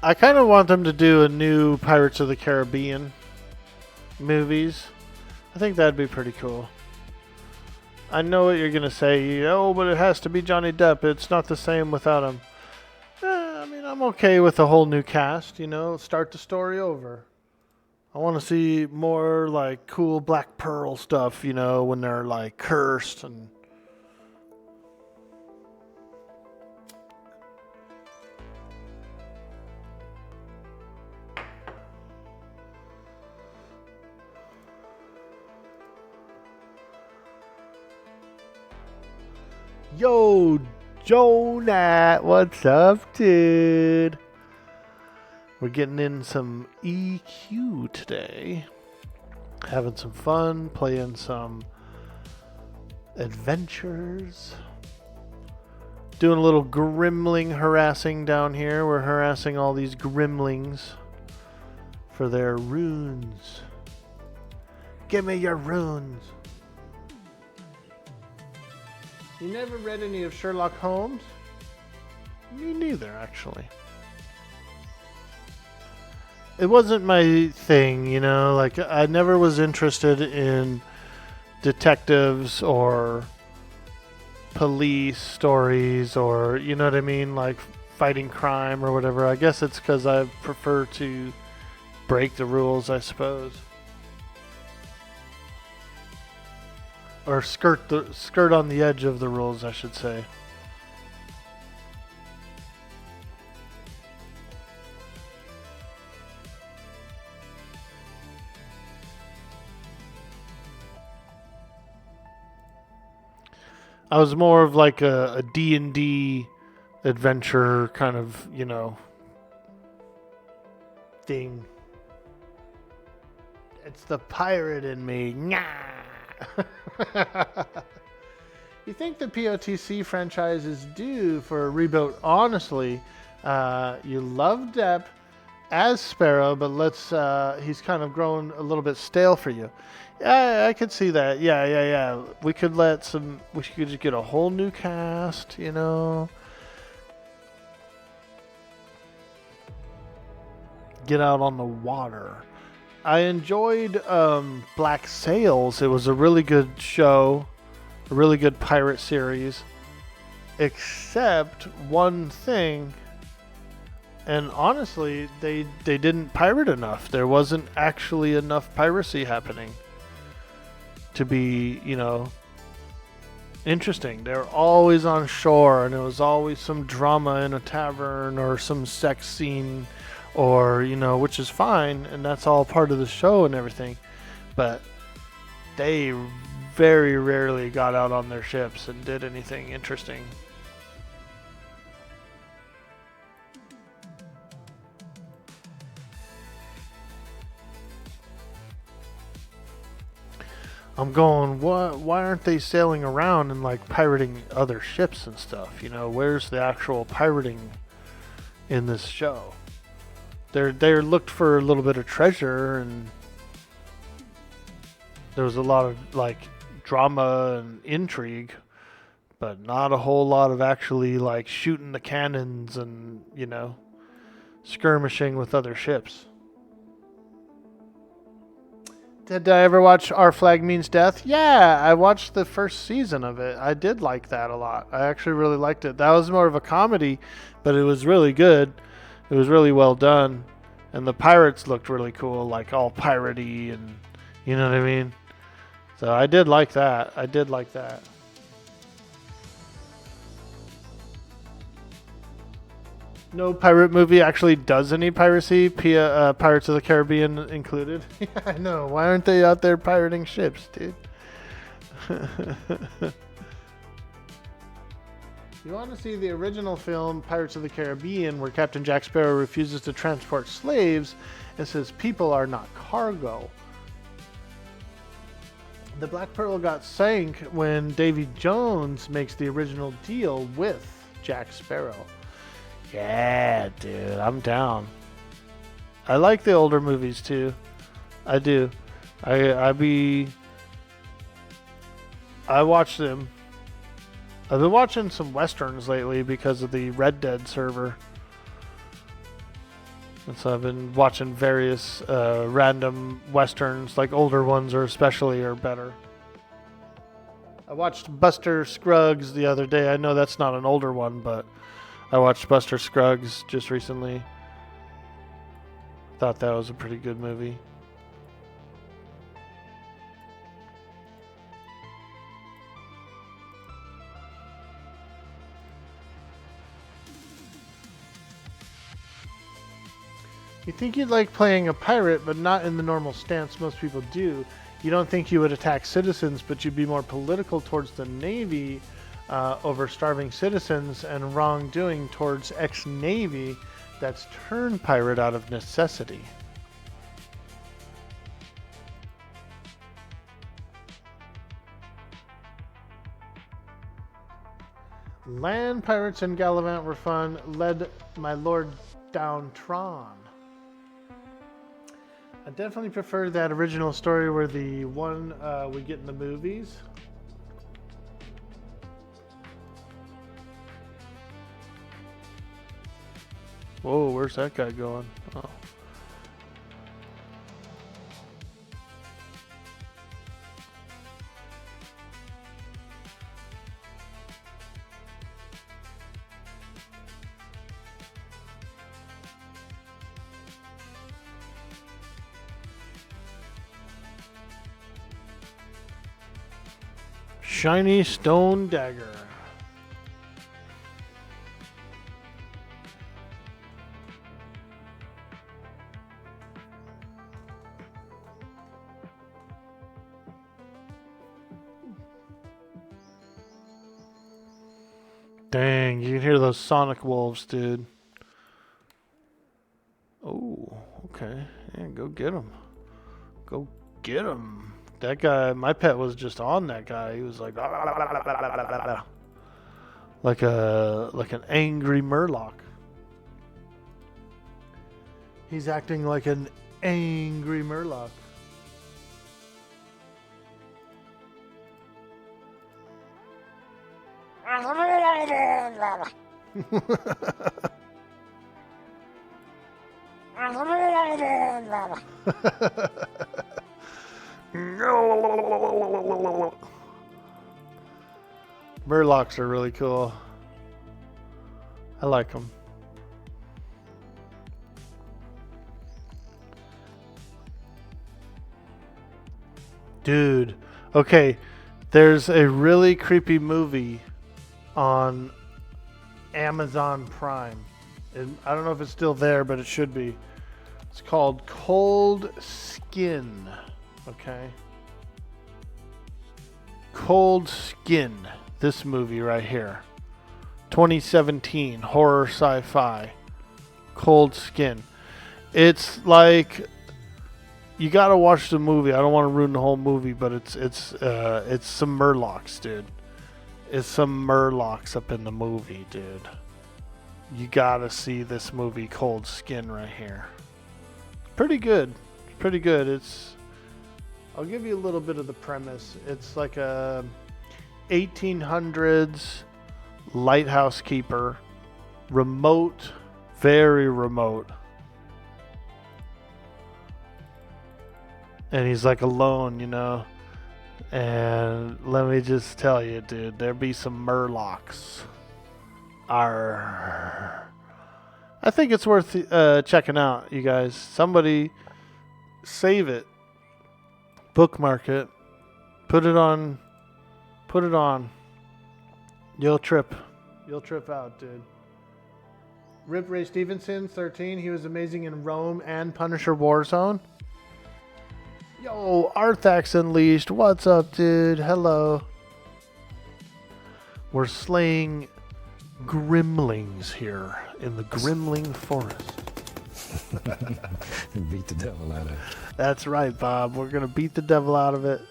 I kind of want them to do a new Pirates of the Caribbean movies. I think that'd be pretty cool. I know what you're going to say. Oh, but it has to be Johnny Depp. It's not the same without him. I mean, I'm okay with a whole new cast, you know. Start the story over. I want to see more like cool Black Pearl stuff, you know, when they're like cursed and... Yo, Jonat, what's up, dude? We're getting in some EQ today. Having some fun, playing some adventures. Doing a little Grimling harassing down here. We're harassing all these Grimlings for their runes. Give me your runes. You never read any of Sherlock Holmes? Me neither, actually. It wasn't my thing, you know, like I never was interested in detectives or police stories or, you know what I mean, like fighting crime or whatever. I guess it's because I prefer to break the rules, I suppose. Or skirt on the edge of the rules, I should say. I was more of like a D&D adventure kind of, you know, thing. It's the pirate in me. Nyah! You think the POTC franchise is due for a reboot? Honestly, you love Depp, as Sparrow, but he's kind of grown a little bit stale for you. Yeah, I could see that. Yeah. We could just get a whole new cast, you know. Get out on the water. I enjoyed Black Sails. It was a really good show, a really good pirate series, except one thing. And honestly, they didn't pirate enough. There wasn't actually enough piracy happening to be, interesting. They're always on shore, and there was always some drama in a tavern or some sex scene, or which is fine, and that's all part of the show and everything. But they very rarely got out on their ships and did anything interesting. I'm going, what? Why aren't they sailing around and like pirating other ships and stuff? Where's the actual pirating in this show? They're looked for a little bit of treasure, and there was a lot of like drama and intrigue, but not a whole lot of actually like shooting the cannons and skirmishing with other ships. Did I ever watch Our Flag Means Death? Yeah, I watched the first season of it. I did like that a lot. I actually really liked it. That was more of a comedy, but it was really good. It was really well done. And the pirates looked really cool, like all piratey, and you know what I mean? So I did like that. No pirate movie actually does any piracy, Pirates of the Caribbean included. Yeah, I know. Why aren't they out there pirating ships, dude? You want to see the original film, Pirates of the Caribbean, where Captain Jack Sparrow refuses to transport slaves and says people are not cargo. The Black Pearl got sank when Davy Jones makes the original deal with Jack Sparrow. Yeah, dude, I'm down. I like the older movies too. I do. I watch them. I've been watching some westerns lately because of the Red Dead server. And so I've been watching various random westerns, like older ones are better. I watched Buster Scruggs the other day. I know that's not an older one, but I watched Buster Scruggs just recently. Thought that was a pretty good movie. You think you'd like playing a pirate, but not in the normal stance most people do. You don't think you would attack citizens, but you'd be more political towards the Navy over starving citizens, and wrongdoing towards ex-Navy that's turned pirate out of necessity. Land pirates in Gallivant were fun, led my Lord down Tron. I definitely prefer that original story where the one we get in the movies. Whoa, where's that guy going? Oh. Shiny stone dagger. Dang, you can hear those sonic wolves, dude. Oh, okay. Yeah, go get him. Go get him. That guy, my pet was just on that guy. He was like an angry Murloc. He's acting like an angry Murloc. Murlocs are really cool. I like them. Dude, okay, there's a really creepy movie on Amazon Prime. I don't know if it's still there, but it should be. It's called Cold Skin. Okay? Cold Skin. This movie right here. 2017 horror sci-fi. Cold Skin. It's like, you gotta watch the movie. I don't want to ruin the whole movie, but it's some Murlocs, dude. It's some Murlocs up in the movie, dude. You gotta see this movie, Cold Skin, right here. Pretty good. Pretty good. I'll give you a little bit of the premise. It's like a 1800s lighthouse keeper. Remote. Very remote. And he's like alone, you know. And let me just tell you, dude, there be some Murlocs. Arr. I think it's worth checking out, you guys. Somebody save it. Bookmark it. Put it on. You'll trip out, dude. Rip Ray Stevenson, 13. He was amazing in Rome and Punisher Warzone. Yo, Arthax Unleashed. What's up, dude? Hello. We're slaying Grimlings here in the Grimling Forest. Beat the devil out of it. That's right, Bob. We're going to beat the devil out of it.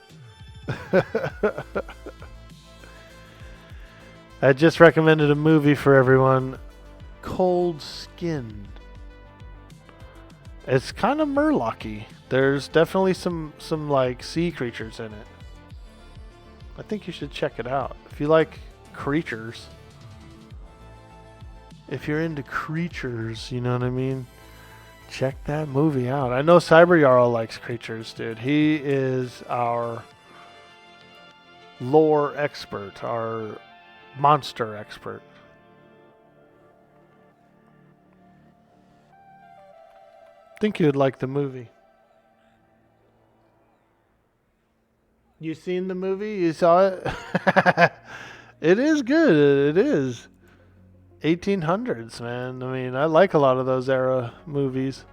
I just recommended a movie for everyone. Cold Skin. It's kind of Murloc-y. There's definitely some like sea creatures in it. I think you should check it out. If you like creatures. If you're into creatures, you know what I mean? Check that movie out. I know Cyber Jarl likes creatures, dude. He is our lore expert, our monster expert. Think you'd like the movie. You seen the movie? You saw it? It is good. It is. 1800s, man. I mean, I like a lot of those era movies.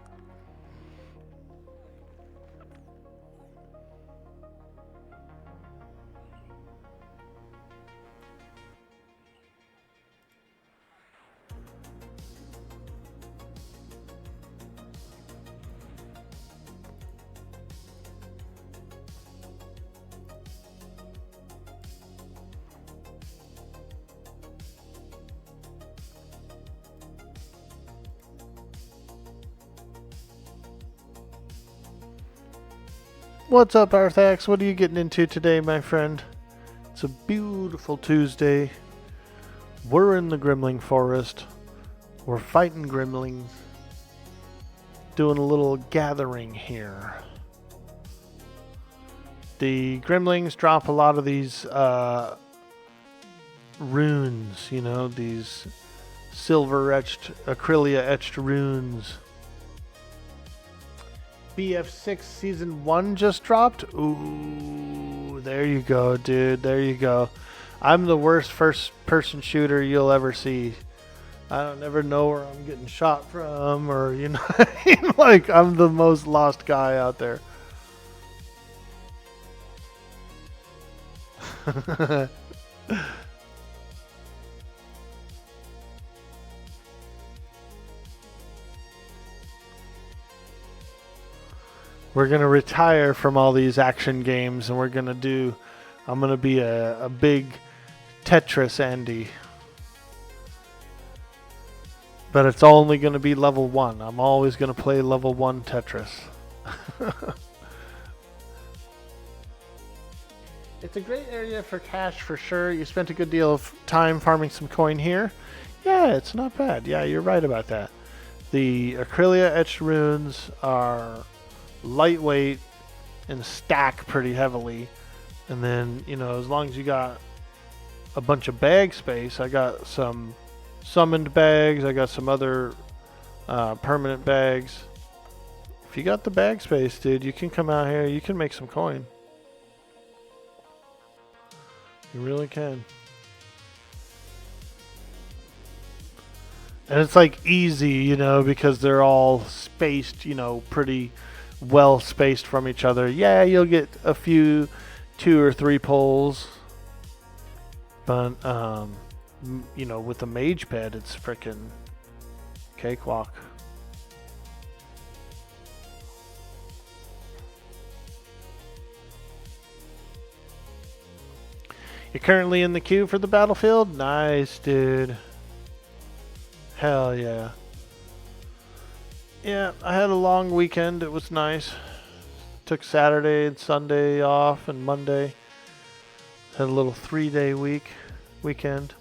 What's up, Arthax? What are you getting into today, my friend? It's a beautiful Tuesday. We're in the Grimling Forest. We're fighting Grimlings. Doing a little gathering here. The Grimlings drop a lot of these runes, you know, these silver-etched, Acrylia-etched runes. BF6 Season 1 just dropped. Ooh, there you go, dude. There you go. I'm the worst first-person shooter you'll ever see. I don't ever know where I'm getting shot from, or, you know, like, I'm the most lost guy out there. We're going to retire from all these action games, and I'm going to be a big Tetris Andy. But it's only going to be level 1. I'm always going to play level 1 Tetris. It's a great area for cash for sure. You spent a good deal of time farming some coin here. Yeah, it's not bad. Yeah, you're right about that. The Acrylia etched runes are lightweight and stack pretty heavily. And then, you know, as long as you got a bunch of bag space, I got some summoned bags, I got some other permanent bags. If you got the bag space, dude, you can come out here, you can make some coin. You really can. And it's like easy, you know, because they're all spaced, you know, pretty well spaced from each other. Yeah, you'll get a few 2 or 3 pulls. But, you know, with the mage pet, it's frickin' cakewalk. You're currently in the queue for the battlefield? Nice, dude. Hell yeah. Yeah, I had a long weekend. It was nice. Took Saturday and Sunday off and Monday. Had a little 3-day weekend.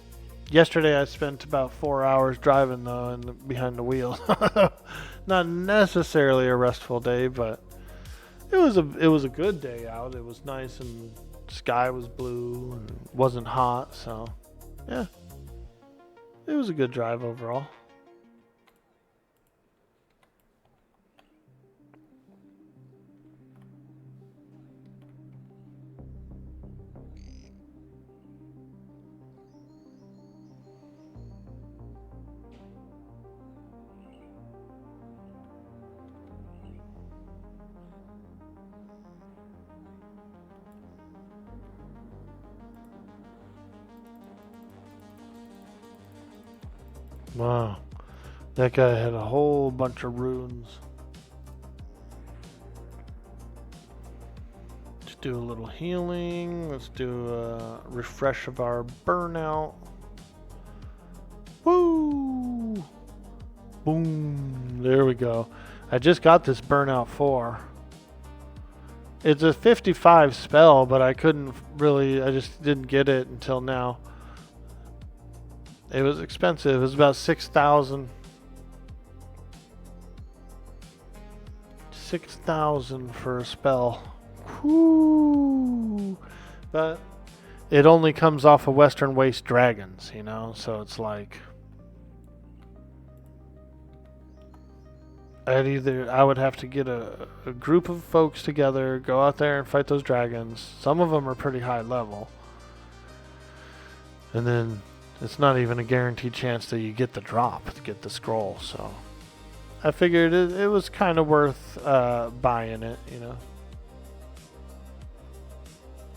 Yesterday I spent about 4 hours driving though and behind the wheel. Not necessarily a restful day, but it was a good day out. It was nice and sky was blue and it wasn't hot, so yeah. It was a good drive overall. Wow. That guy had a whole bunch of runes. Let's do a little healing. Let's do a refresh of our burnout. Woo! Boom. There we go. I just got this burnout 4. It's a 55 spell, but I couldn't really, I just didn't get it until now. It was expensive. It was about 6,000. 6,000 for a spell. Whoo! But it only comes off of Western Waste dragons, you know? So it's like I would have to get a group of folks together, go out there and fight those dragons. Some of them are pretty high level. And then it's not even a guaranteed chance that you get the drop to get the scroll, so I figured it was kind of worth buying it, you know.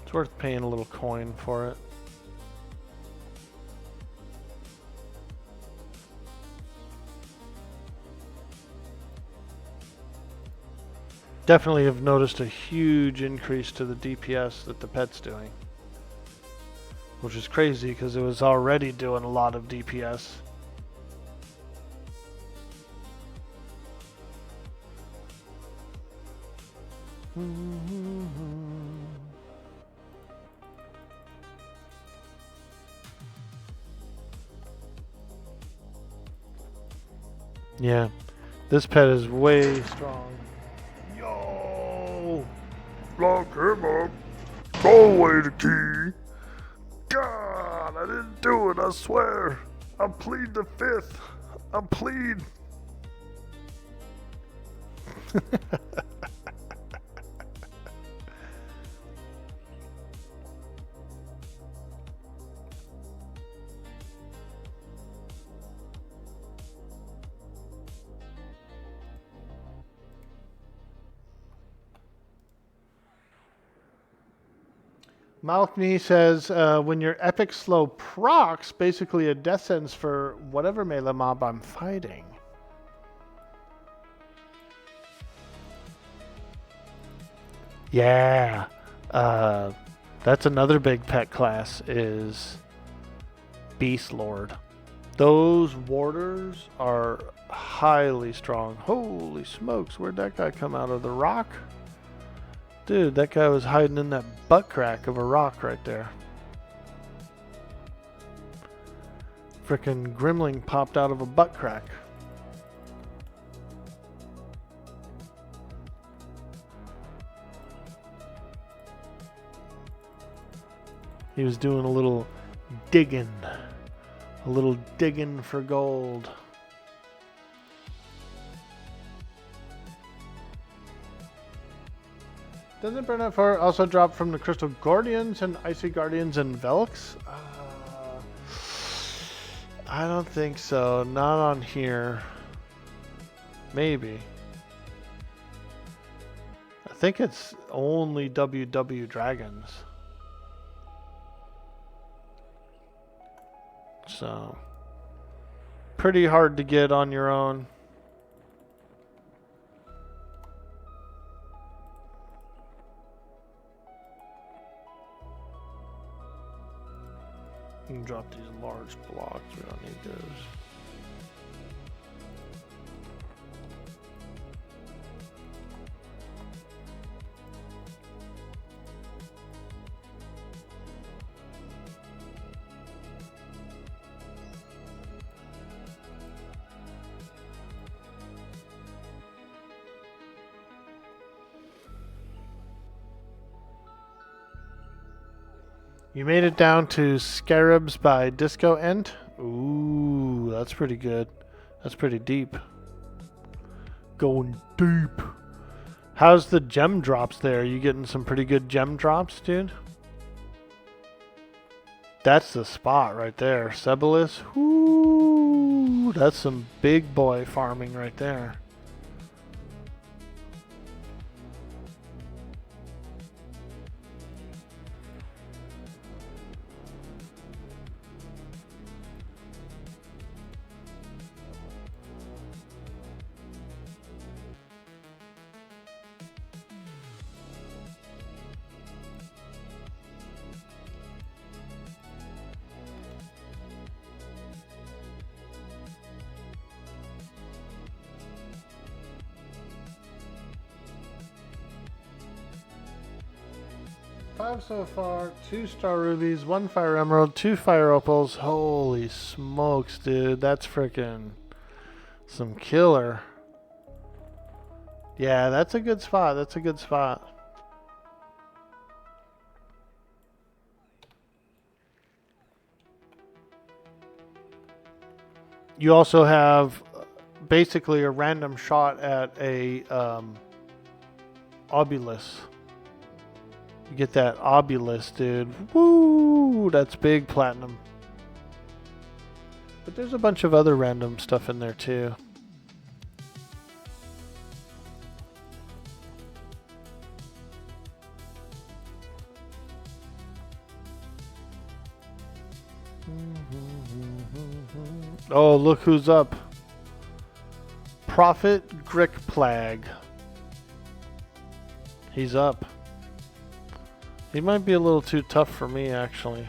It's worth paying a little coin for it. Definitely have noticed a huge increase to the DPS that the pet's doing. Which is crazy because it was already doing a lot of DPS. Yeah, this pet is way strong. Yo! Lock him up. Throw away the key. God, I didn't do it, I swear. I plead the 5th. I plead. Malkney says, when your epic slow procs, basically a death sentence for whatever melee mob I'm fighting. Yeah. That's another big pet class is Beast Lord. Those warders are highly strong. Holy smokes, where'd that guy come out of? The rock? Dude, that guy was hiding in that butt crack of a rock right there. Frickin' Grimling popped out of a butt crack. He was doing a little digging for gold. Doesn't Burnout 4 also drop from the Crystal Guardians and Icy Guardians and Velix? I don't think so. Not on here. Maybe. I think it's only WW Dragons. So, pretty hard to get on your own. You can drop these large blocks. We don't need those. You made it down to Scarabs by Disco End? Ooh, that's pretty good. That's pretty deep. Going deep. How's the gem drops there? You getting some pretty good gem drops, dude? That's the spot right there. Sebelis. Ooh, that's some big boy farming right there. Five so far, 2 star rubies, 1 fire emerald, 2 fire opals. Holy smokes, dude. That's freaking some killer. Yeah, that's a good spot. That's a good spot. You also have basically a random shot at a obulus. You get that obulus, dude. Woo! That's big platinum. But there's a bunch of other random stuff in there too. Oh, look who's up. Prophet Grick Plague. He's up. He might be a little too tough for me, actually.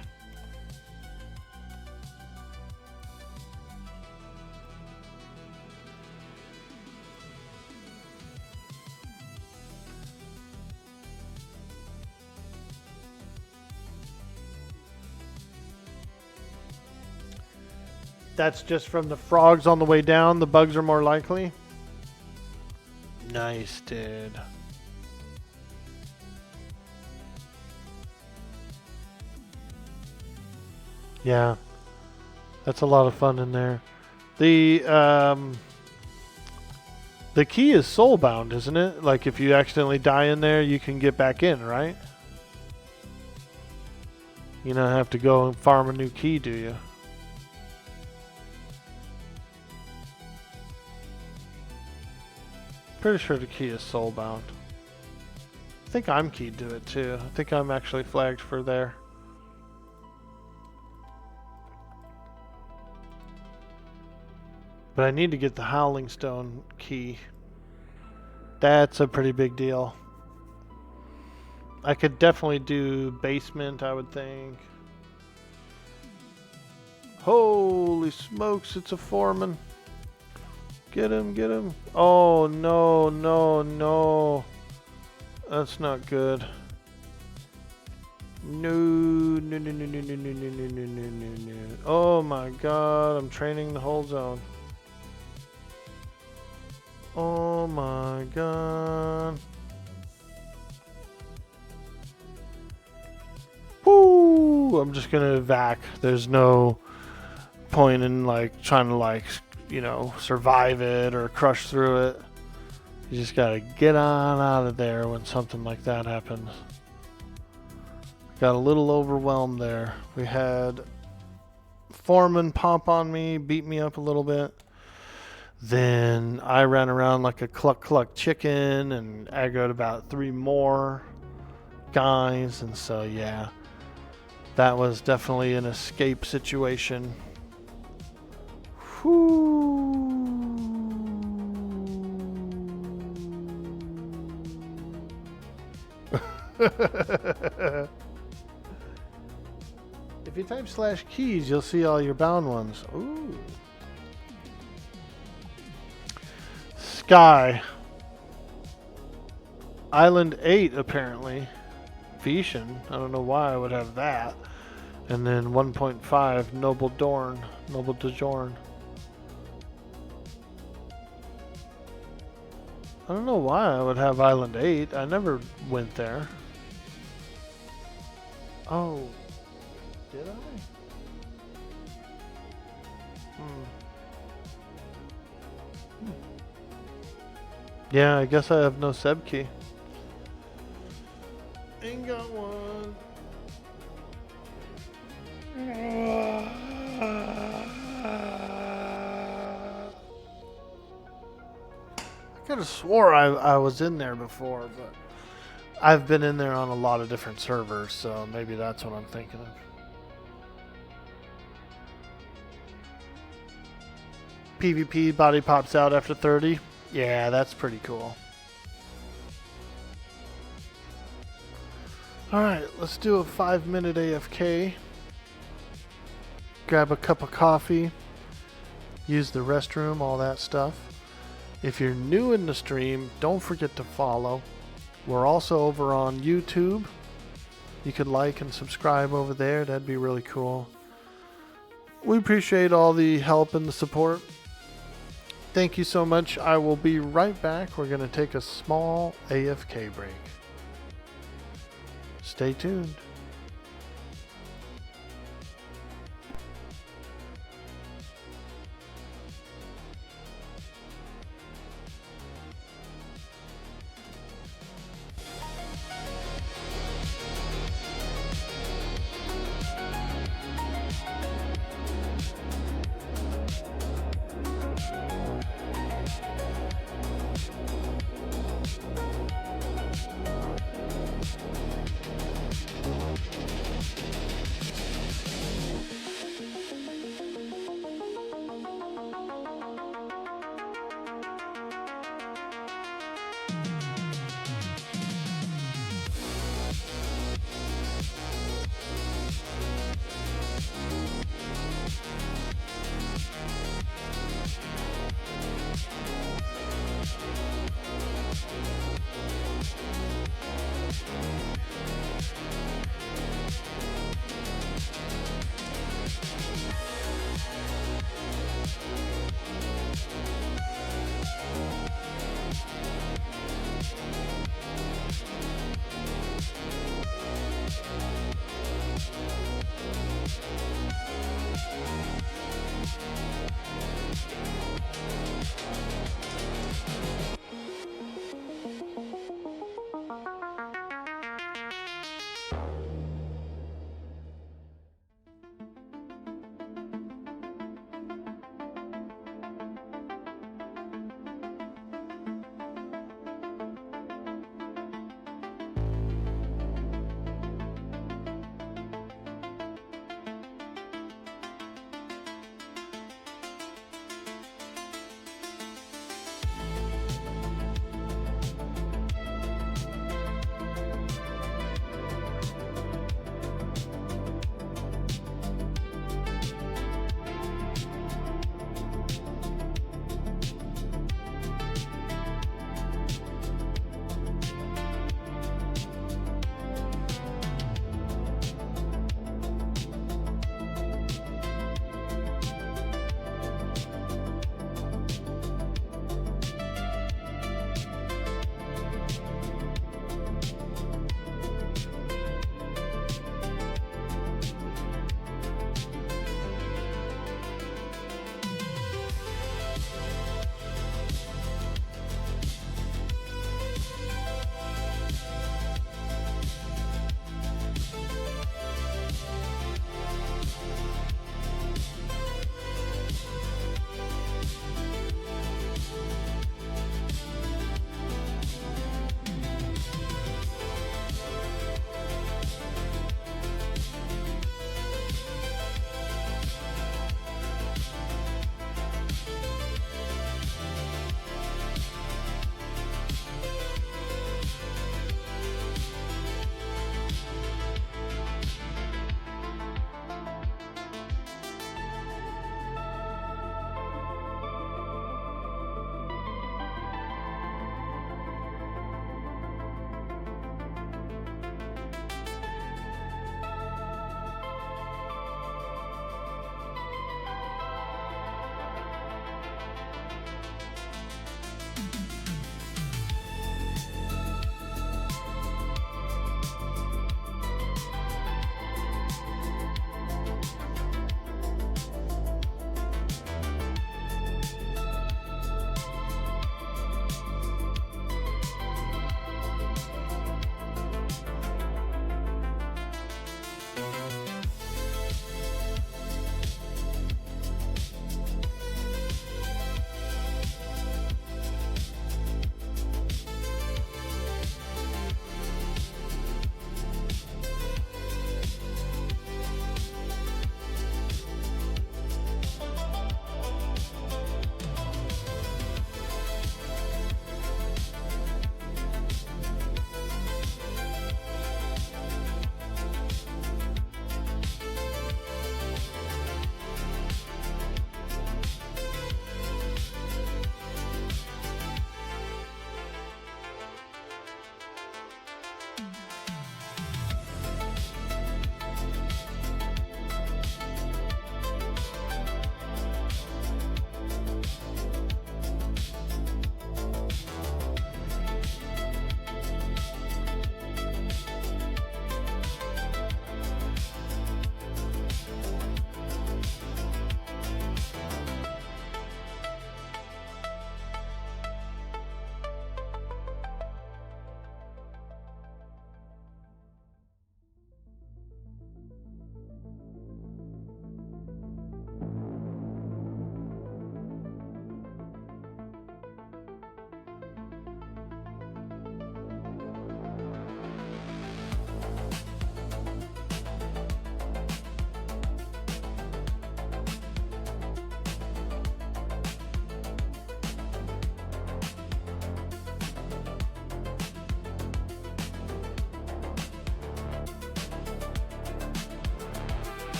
That's just from the frogs on the way down. The bugs are more likely. Nice, dude. Yeah, that's a lot of fun in there. The key is soulbound, isn't it? Like if you accidentally die in there, you can get back in, right? You don't have to go and farm a new key, do you? Pretty sure the key is soulbound. I think I'm keyed to it too. I think I'm actually flagged for there. But I need to get the Howling Stone key. That's a pretty big deal. I could definitely do basement, I would think. Holy smokes, it's a foreman. Get him, get him. Oh, no, no, no. That's not good. No, no, no, no, no, no, no, no, no, no, no, no, no. Oh my god, I'm training the whole zone. Oh my god. Woo! I'm just gonna evac. There's no point in like trying to like, you know, survive it or crush through it. You just gotta get on out of there when something like that happens. Got a little overwhelmed there. We had foreman pop on me, beat me up a little bit. Then I ran around like a cluck cluck chicken and aggroed about 3 more guys. And so, yeah, that was definitely an escape situation. If you type /keys, you'll see all your bound ones. Ooh. Sky. Island 8, apparently. Vetian. I don't know why I would have that. And then 1.5, Noble Dorn. Noble DeJorn. I don't know why I would have Island 8. I never went there. Oh. Did I? Yeah, I guess I have no Seb key. Ain't got one. I could have swore I was in there before, but I've been in there on a lot of different servers, so maybe that's what I'm thinking of. PvP body pops out after 30. Yeah, that's pretty cool. Alright, let's do a 5-minute AFK. Grab a cup of coffee. Use the restroom, all that stuff. If you're new in the stream, don't forget to follow. We're also over on YouTube. You could like and subscribe over there. That'd be really cool. We appreciate all the help and the support. Thank you so much. I will be right back. We're going to take a small AFK break. Stay tuned.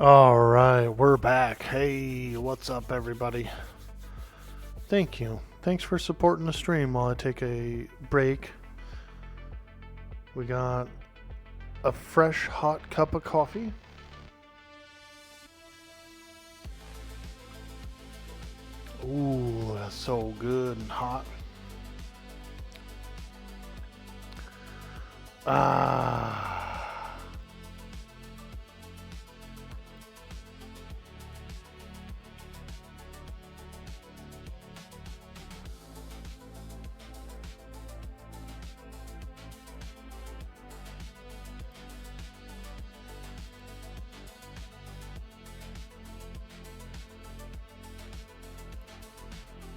All right, we're back. Hey, what's up, everybody? Thank you. Thanks for supporting the stream while I take a break. We got a fresh, hot cup of coffee. Ooh, that's so good and hot. Ah.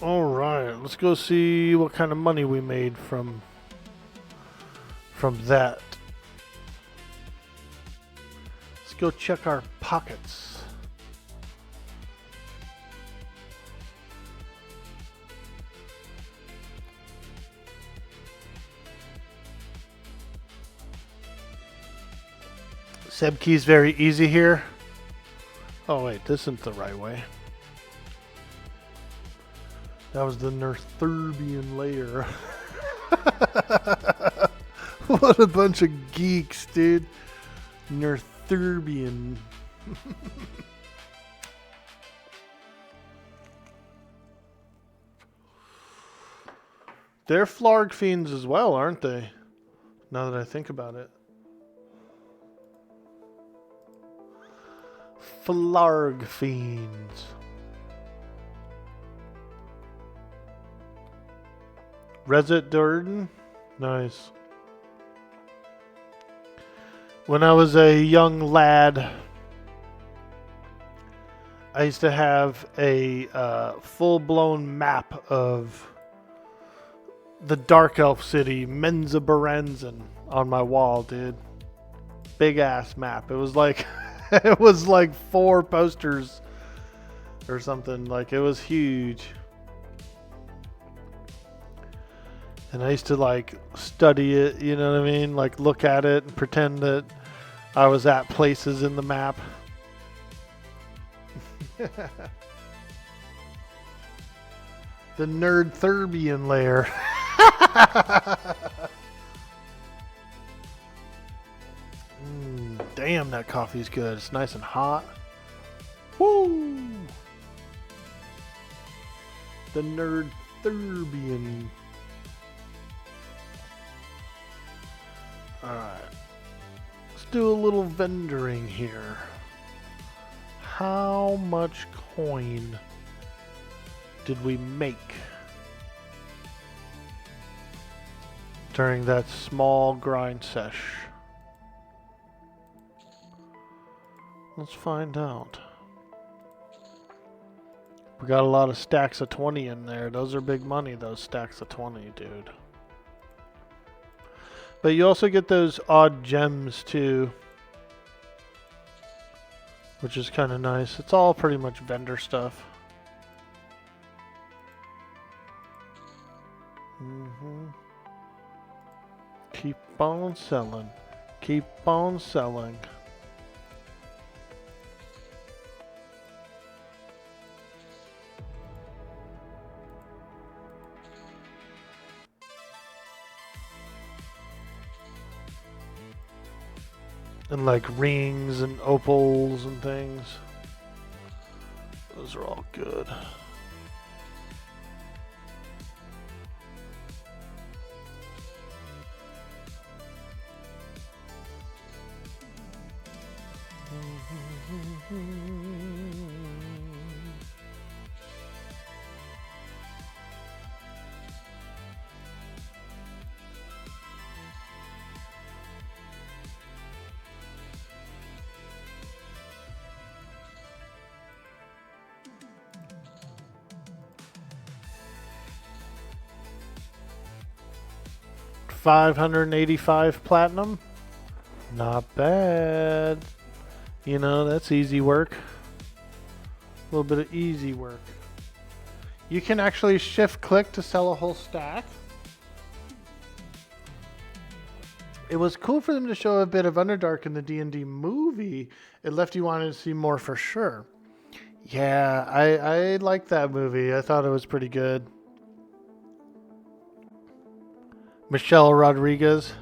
All right, let's go see what kind of money we made from that. Let's go check our pockets. Seb key's very easy here. Oh wait, this isn't the right way. That was the Nerthurbian layer. What a bunch of geeks, dude. Nerthurbian. They're Flarg fiends as well, aren't they? Now that I think about it. Flarg fiends. Reset Durden? Nice. When I was a young lad, I used to have a full-blown map of the Dark Elf city, Menza Berenzin, on my wall, dude. Big ass map. It was like it was like 4 posters or something. Like, it was huge. And I used to like study it, you know what I mean? Like, look at it and pretend that I was at places in the map. The Nerdthurbian layer. Damn, that coffee's good. It's nice and hot. Woo! The Nerdthurbian. Alright. Let's do a little vendoring here. How much coin did we make during that small grind sesh? Let's find out. We got a lot of stacks of 20 in there. Those are big money, those stacks of 20, dude. But you also get those odd gems too, which is kind of nice. It's all pretty much vendor stuff. Keep on selling. Keep on selling. And like rings and opals and things. Those are all good. $585 platinum. Not bad. You know, that's easy work. A little bit of easy work. You can actually shift click to sell a whole stack. it was cool for them to show a bit of Underdark in the D&D movie. It left you wanting to see more for sure. Yeah, I liked that movie. I thought it was pretty good. Michelle Rodriguez.